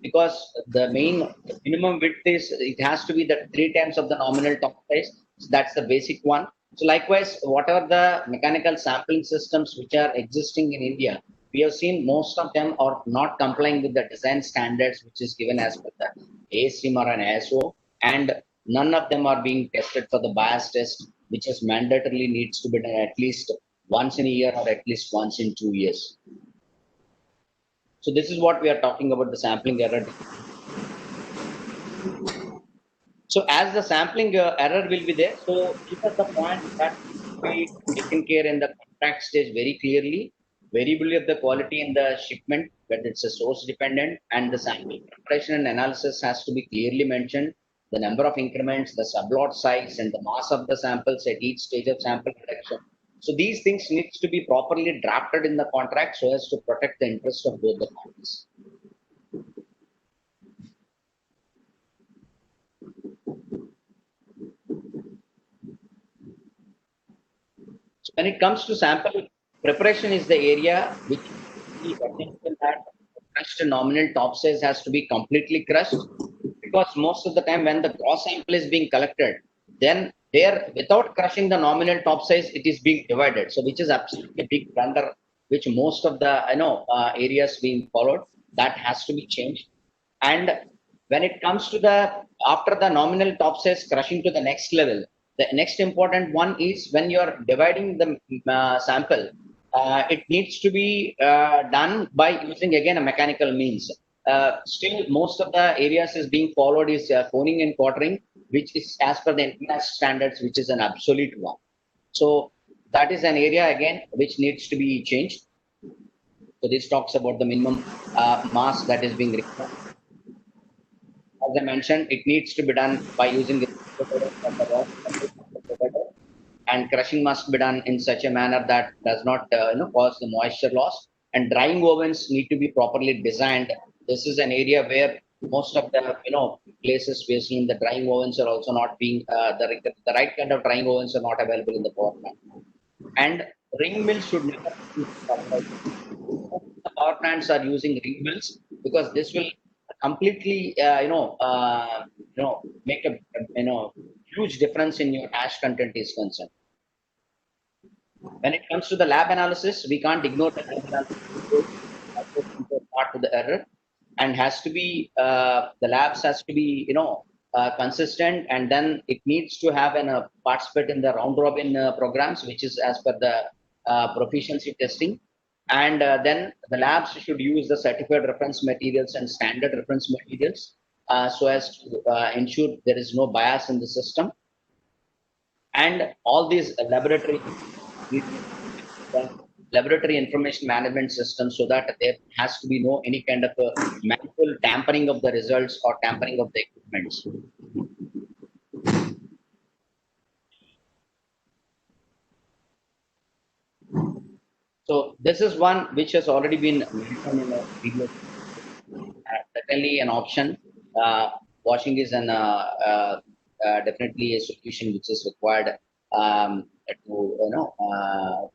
because the minimum width is, it has to be the 3 times of the nominal top size. So that's the basic one. So likewise, whatever the mechanical sampling systems which are existing in India, we have seen most of them are not complying with the design standards which is given as per the ASTM or an ISO, and none of them are being tested for the bias test, which is mandatorily needs to be done at least once in a year or at least once in 2 years. So this is what we are talking about, the sampling error. So as the sampling error will be there, so these are the points that we taken care in the contract stage very clearly. Variability of the quality in the shipment, whether it's a source dependent, and the sample preparation and analysis has to be clearly mentioned. The number of increments, the sublot size, and the mass of the samples at each stage of sample collection. So these things needs to be properly drafted in the contract so as to protect the interest of both the parties. So when it comes to sample preparation is the area which the attention that crushed nominal top size has to be completely crushed, because most of the time when the gross sample is being collected, then there without crushing the nominal top size, it is being divided. So which is absolutely a big blunder, which most of the areas being followed. That has to be changed. And when it comes to the after the nominal top size crushing to the next level, the next important one is when you are dividing the sample, it needs to be done by using again a mechanical means. Still, most of the areas is being followed is coning and quartering, which is as per the international standards, which is an obsolete one. So that is an area again which needs to be changed. So this talks about the minimum mass that is being required. As I mentioned, it needs to be done by using the and crushing must be done in such a manner that does not cause the moisture loss. And drying ovens need to be properly designed. This is an area where most of the places we have seen the drying ovens are also not being the right kind of drying ovens are not available in the power plant. And ring mills should never be the power plants are using ring mills, because this will completely make a huge difference in your ash content is concerned. When it comes to the lab analysis, we can't ignore the lab analysis part of the error, and has to be the labs has to be consistent, and then it needs to have an participate in the round robin programs, which is as per the proficiency testing. And then the labs should use the certified reference materials and standard reference materials so as to ensure there is no bias in the system. And all these laboratory information management systems, so that there has to be no any kind of manual tampering of the results or tampering of the equipments. So this is one which has already been mentioned in a video. Certainly an option. Washing is an definitely a solution which is required to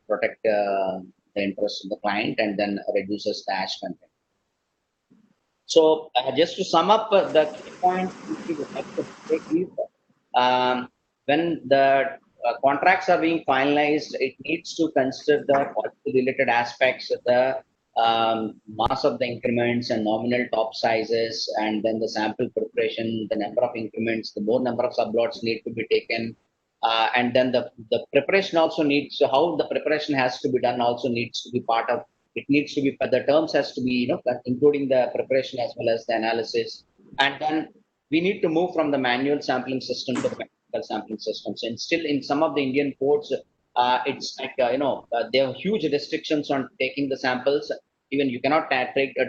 protect the interest of the client, and then reduces the ash content. So just to sum up, the key point we would like to take is when the contracts are being finalized, it needs to consider the quality-related aspects, the mass of the increments and nominal top sizes, and then the sample preparation, the number of increments, the more number of sublots need to be taken. And then the preparation also needs, how the preparation has to be done also needs to be part of, it needs to be, the terms has to be, including the preparation as well as the analysis. And then we need to move from the manual sampling system to the mechanical sampling systems. And still in some of the Indian ports, it's like, there are huge restrictions on taking the samples. Even you cannot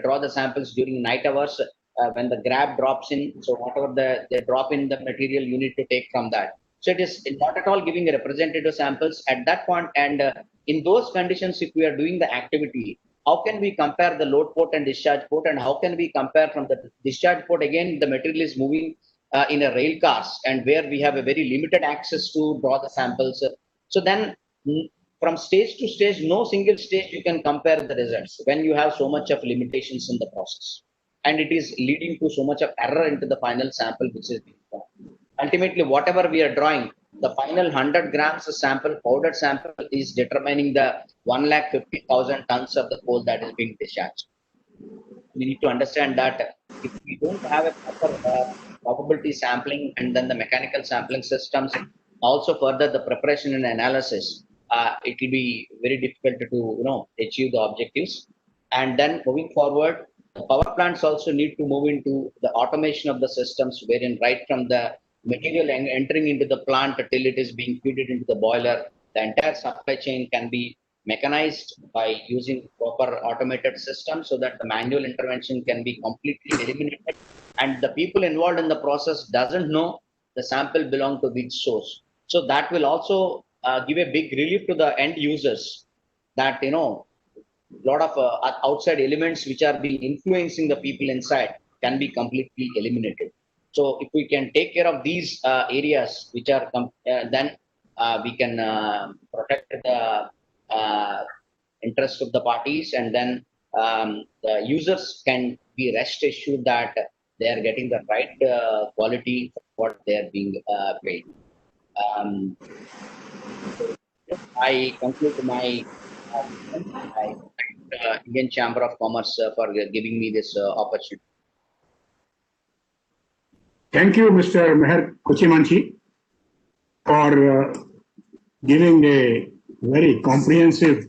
draw the samples during night hours when the grab drops in. So whatever they drop in the material, you need to take from that. So it is not at all giving a representative samples at that point. And in those conditions, if we are doing the activity, how can we compare the load port and discharge port? And how can we compare from the discharge port? Again, the material is moving in a rail cars, and where we have a very limited access to draw the samples. So then from stage to stage, no single stage you can compare the results when you have so much of limitations in the process. And it is leading to so much of error into the final sample, which is being formed. Ultimately, whatever we are drawing, the final 100 grams of sample, powdered sample, is determining the 150,000 tons of the coal that is being discharged. We need to understand that if we don't have a proper probability sampling and then the mechanical sampling systems, also further the preparation and analysis, it will be very difficult to achieve the objectives. And then moving forward, the power plants also need to move into the automation of the systems, wherein right from the material entering into the plant till it is being feeded into the boiler, the entire supply chain can be mechanized by using proper automated systems, so that the manual intervention can be completely eliminated, and the people involved in the process doesn't know the sample belong to which source. So that will also give a big relief to the end users, that lot of outside elements which are being influencing the people inside can be completely eliminated. So if we can take care of these areas which are then we can protect the interest of the parties, and then the users can be rest assured that they are getting the right quality for what they are being paid. I conclude my Indian Chamber of Commerce for giving me this opportunity. Thank you, Mr. Meher Kuchimanchi, for giving a very comprehensive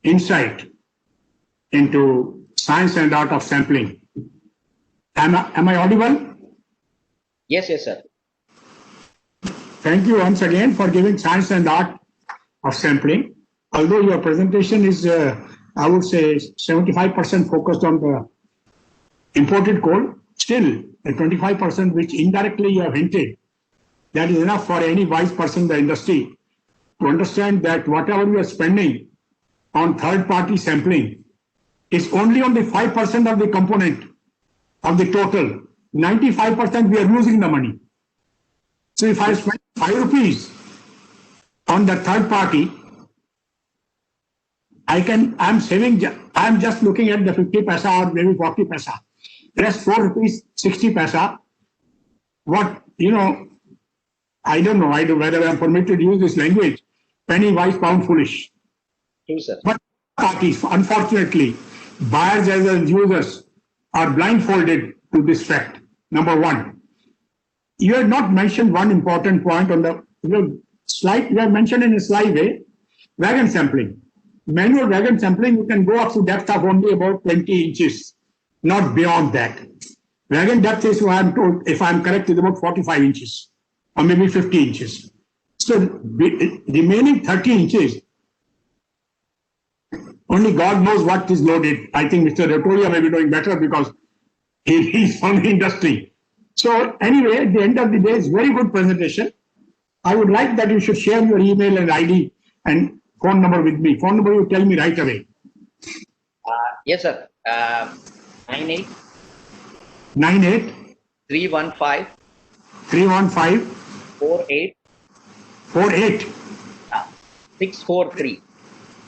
insight into science and art of sampling. Am I audible? Yes, sir. Thank you once again for giving science and art of sampling. Although your presentation is, I would say, 75% focused on the imported coal, still the 25% which indirectly you have hinted, that is enough for any wise person in the industry to understand that whatever we are spending on third-party sampling is only on the 5% of the component of the total. 95% we are losing the money. So if I spend 5 rupees on the third party, I'm just looking at the 50 paisa or maybe 40 paisa. Rest 4 rupees, 60 paisa. What, I don't know whether I'm permitted to use this language, penny wise, pound foolish. True, sir. But parties, unfortunately, buyers as well as users are blindfolded to this fact. Number one, you have not mentioned one important point on the slide. You have mentioned in a slide way, wagon sampling. Manual wagon sampling, you can go up to depth of only about 20 inches, not beyond that. Wagon depth is, I'm told, if I'm correct, is about 45 inches or maybe 50 inches. So remaining 30 inches, only God knows what is loaded. I think Mr. Ratoria may be doing better because he's from the industry. So anyway, at the end of the day, it's very good presentation. I would like that you should share your email and ID and phone number with me. Phone number you tell me right away. Yes, sir. 98 315 48 643.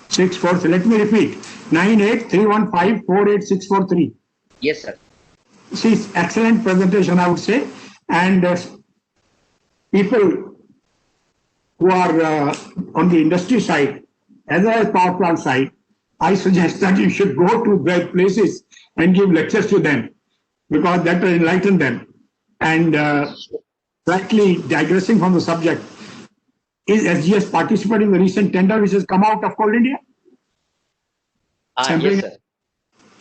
643. Let me repeat. 98 315 48643. Yes, sir. See, excellent presentation, I would say. And people who are on the industry side as well as power plant side, I suggest that you should go to their places and give lectures to them, because that will enlighten them. And slightly digressing from the subject, is SGS participating in the recent tender which has come out of Coal India? Yes, sir.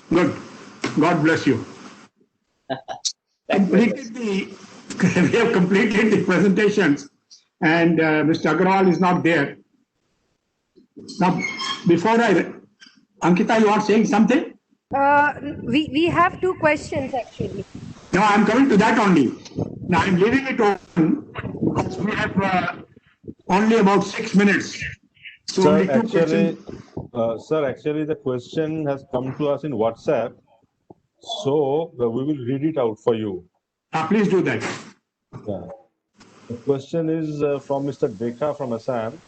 Good. God bless you. We have completed the presentations, and Mr. Agarwal is not there. Now, before Ankita, you are saying something? We have two questions actually. No, I'm coming to that only. Now, I'm leaving it open because we have only about 6 minutes. So Sir, only two actually, questions. the question has come to us in WhatsApp. So we will read it out for you. Please do that. Yeah. The question is from Mr. Dekha from Assam.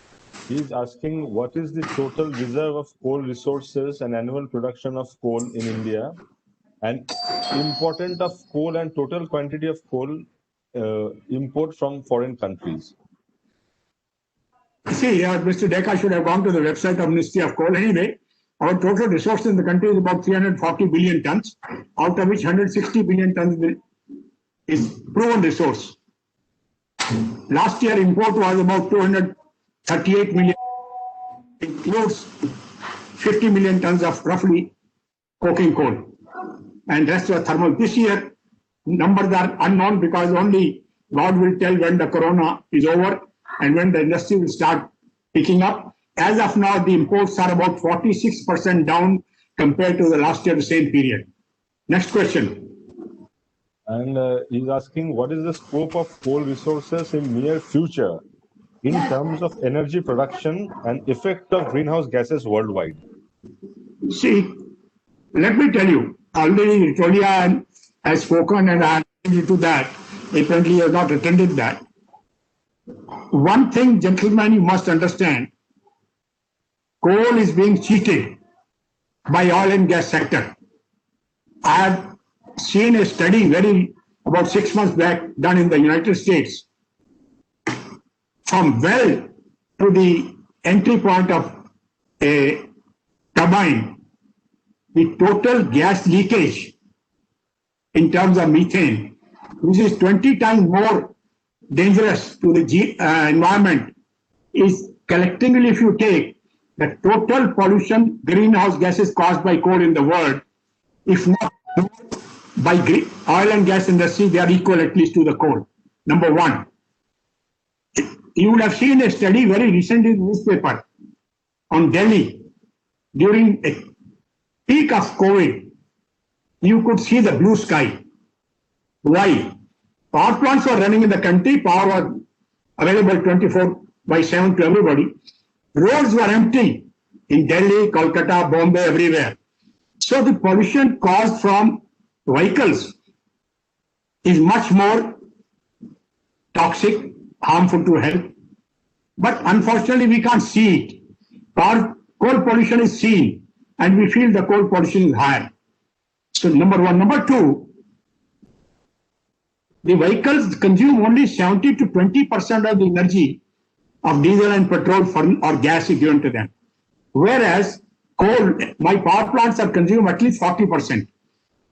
He is asking, what is the total reserve of coal resources and annual production of coal in India, and importance of coal and total quantity of coal import from foreign countries? See, Mr. Dekha should have gone to the website of Ministry of Coal. Anyway, our total resources in the country is about 340 billion tons, out of which 160 billion tons is proven resource. Last year, import was about 238 million, includes 50 million tons of roughly coking coal, and rest were thermal. This year, numbers are unknown because only God will tell when the corona is over and when the industry will start picking up. As of now, the imports are about 46% down compared to the last year, the same period. Next question. And he's asking, what is the scope of coal resources in near future in terms of energy production and effect of greenhouse gases worldwide? See, let me tell you, already Ritolia has spoken and I alluded to that. Apparently, he has not attended that. One thing, gentlemen, you must understand, coal is being cheated by oil and gas sector. I have seen a study about 6 months back done in the United States. From well to the entry point of a turbine, the total gas leakage in terms of methane, which is 20 times more dangerous to the environment, is collectively, if you take the total pollution, greenhouse gases caused by coal in the world, if not by oil and gas industry, they are equal at least to the coal. Number one. You would have seen a study very recently in the newspaper on Delhi. During a peak of COVID, you could see the blue sky. Why? Power plants were running in the country, power was available 24/7 to everybody. Roads were empty in Delhi, Kolkata, Bombay, everywhere. So the pollution caused from vehicles is much more toxic, harmful to health. But unfortunately, we can't see it. Coal pollution is seen, and we feel the coal pollution is higher. So number one. Number two, the vehicles consume only 70 to 20% of the energy of diesel and petrol or gas is given to them. Whereas coal, my power plants are consume at least 40%.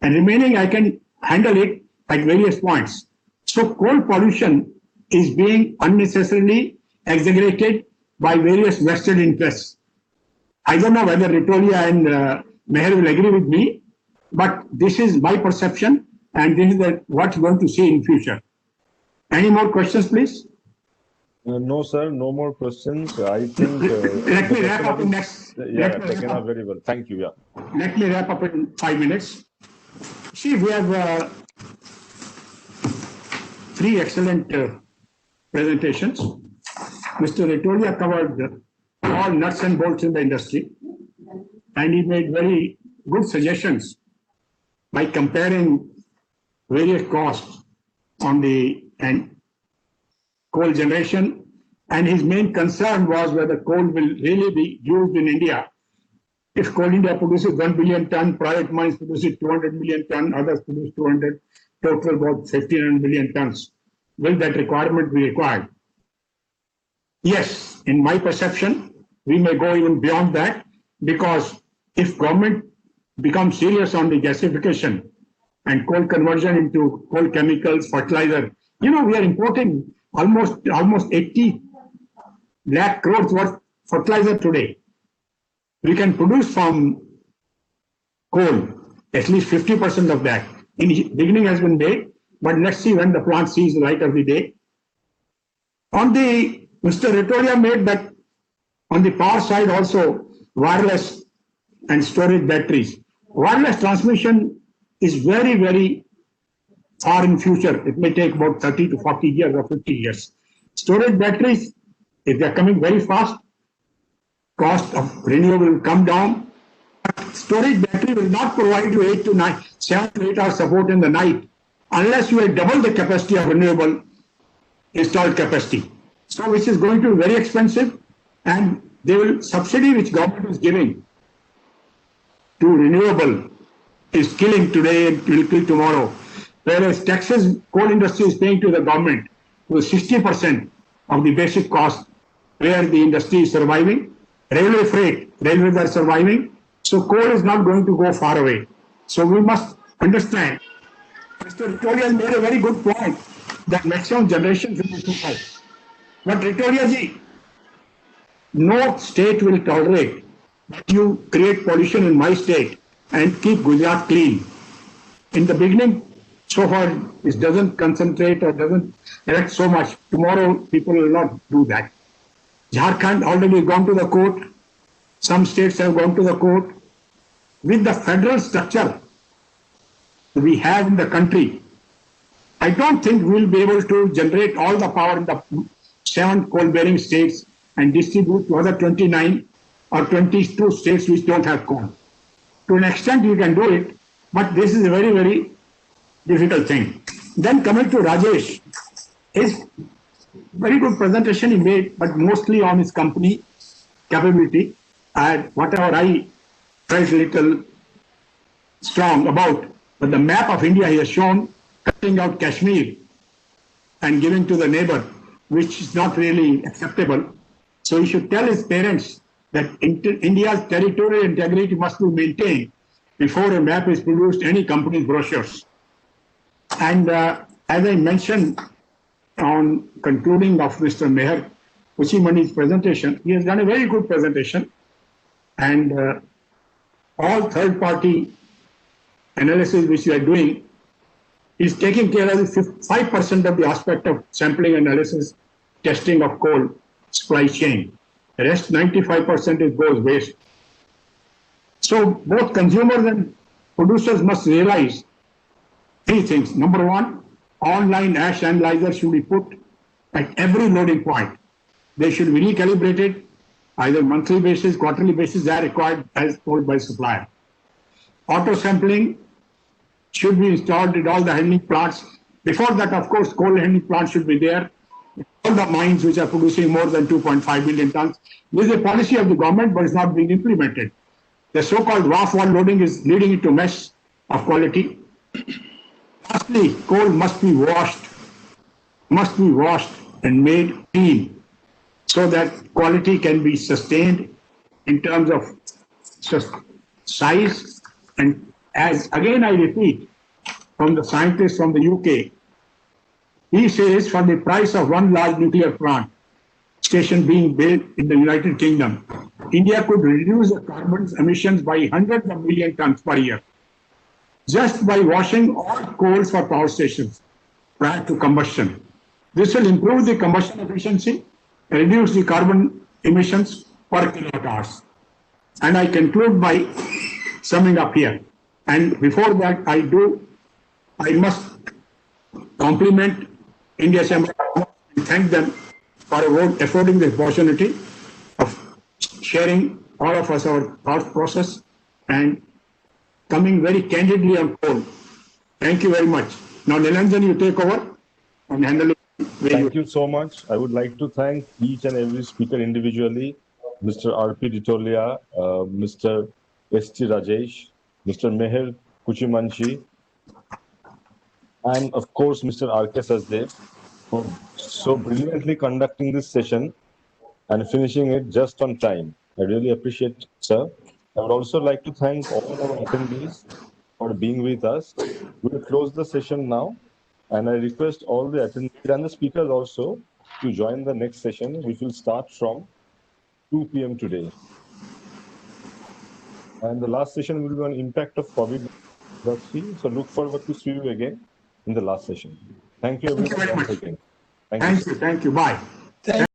And remaining, I can handle it at various points. So coal pollution is being unnecessarily exaggerated by various vested interests. I don't know whether Ritolia and Meher will agree with me, but this is my perception, and this is what we're going to see in future. Any more questions, please? No, sir, no more questions. I think. Let me wrap up in next. Yeah, taken up very well. Thank you. Yeah. Let me wrap up in 5 minutes. See, we have 3 excellent presentations. Mr. Ritolia covered all nuts and bolts in the industry, and he made very good suggestions by comparing various costs on the coal generation, and his main concern was whether coal will really be used in India. If Coal India produces 1 billion ton, private mines produces 200 million ton, others produce 200, total about 1,500 million tons. will that requirement be required? Yes, in my perception, we may go even beyond that, because if government becomes serious on the gasification and coal conversion into coal chemicals, fertilizer, we are importing almost 80 lakh crores worth fertilizer today. We can produce from coal at least 50% of that. In the beginning has been made, but let's see when the plant sees the light of the day. Mr. Ritolia made that on the power side also, wireless and storage batteries. Wireless transmission is very, very far in future. It may take about 30 to 40 years or 50 years. Storage batteries, if they are coming very fast, cost of renewable will come down. Storage battery will not provide you 7 to 8 hours support in the night unless you have double the capacity of renewable installed capacity. So which is going to be very expensive, and subsidy which government is giving to renewable is killing today and will kill tomorrow. Whereas taxes coal industry is paying to the government was 60% of the basic cost, where the industry is surviving. Railway freight, railways are surviving. So coal is not going to go far away. So we must understand. Mr. Ritoria made a very good point that maximum generation should be 2 types. But Ritoria ji, no state will tolerate that you create pollution in my state and keep Gujarat clean. In the beginning, so far, it doesn't concentrate or doesn't elect so much. Tomorrow, people will not do that. Jharkhand already gone to the court. Some states have gone to the court. With the federal structure we have in the country, I don't think we'll be able to generate all the power in the 7 coal-bearing states and distribute to other 29 or 22 states which don't have coal. To an extent, you can do it, but this is a very, very difficult thing. Then coming to Rajesh, his very good presentation he made, but mostly on his company capability, and whatever I felt a little strong about, but the map of India he has shown, cutting out Kashmir and giving to the neighbor, which is not really acceptable. So he should tell his parents that India's territorial integrity must be maintained before a map is produced any company's brochures. And as I mentioned on concluding of Mr. Meher Kuchimani's presentation, he has done a very good presentation, and all third-party analysis which we are doing is taking care of 5% of the aspect of sampling analysis, testing of coal supply chain. The rest 95% goes waste. So both consumers and producers must realize 3 things. Number 1, online ash analyzers should be put at every loading point. They should be recalibrated either monthly basis, quarterly basis, they are required as told by supplier. Auto sampling should be installed at all the handling plants. Before that, of course, coal handling plants should be there. All the mines which are producing more than 2.5 million tons. This is a policy of the government, but it's not being implemented. The so-called WAF wall loading is leading into mess of quality. Lastly, coal must be washed and made clean so that quality can be sustained in terms of size. And as again I repeat, from the scientist from the UK, he says for the price of 1 large nuclear plant station being built in the United Kingdom, India could reduce the carbon emissions by hundreds of million tons per year just by washing all coals for power stations prior to combustion. This will improve the combustion efficiency, reduce the carbon emissions per kilowatt hours. And I conclude by summing up here. And before that, I must compliment India Chamber and thank them for affording the opportunity of sharing all of us our thought process and coming very candidly on coal. Thank you very much. Now, Nilanjan, you take over and handle it. Thank you so much. I would like to thank each and every speaker individually, Mr. R.P. Ritolia, Mr. S.T. Rajesh, Mr. Meher Kuchimanchi, and of course, Mr. R.K. Sachdev for so brilliantly conducting this session and finishing it just on time. I really appreciate, sir. I would also like to thank all our attendees for being with us. We'll close the session now, and I request all the attendees and the speakers also to join the next session, which will start from 2 p.m. today. And the last session will be on impact of COVID industry. So look forward to see you again in the last session. Thank you, everyone. very once much. again. Thank you. Thank you. Bye. Thank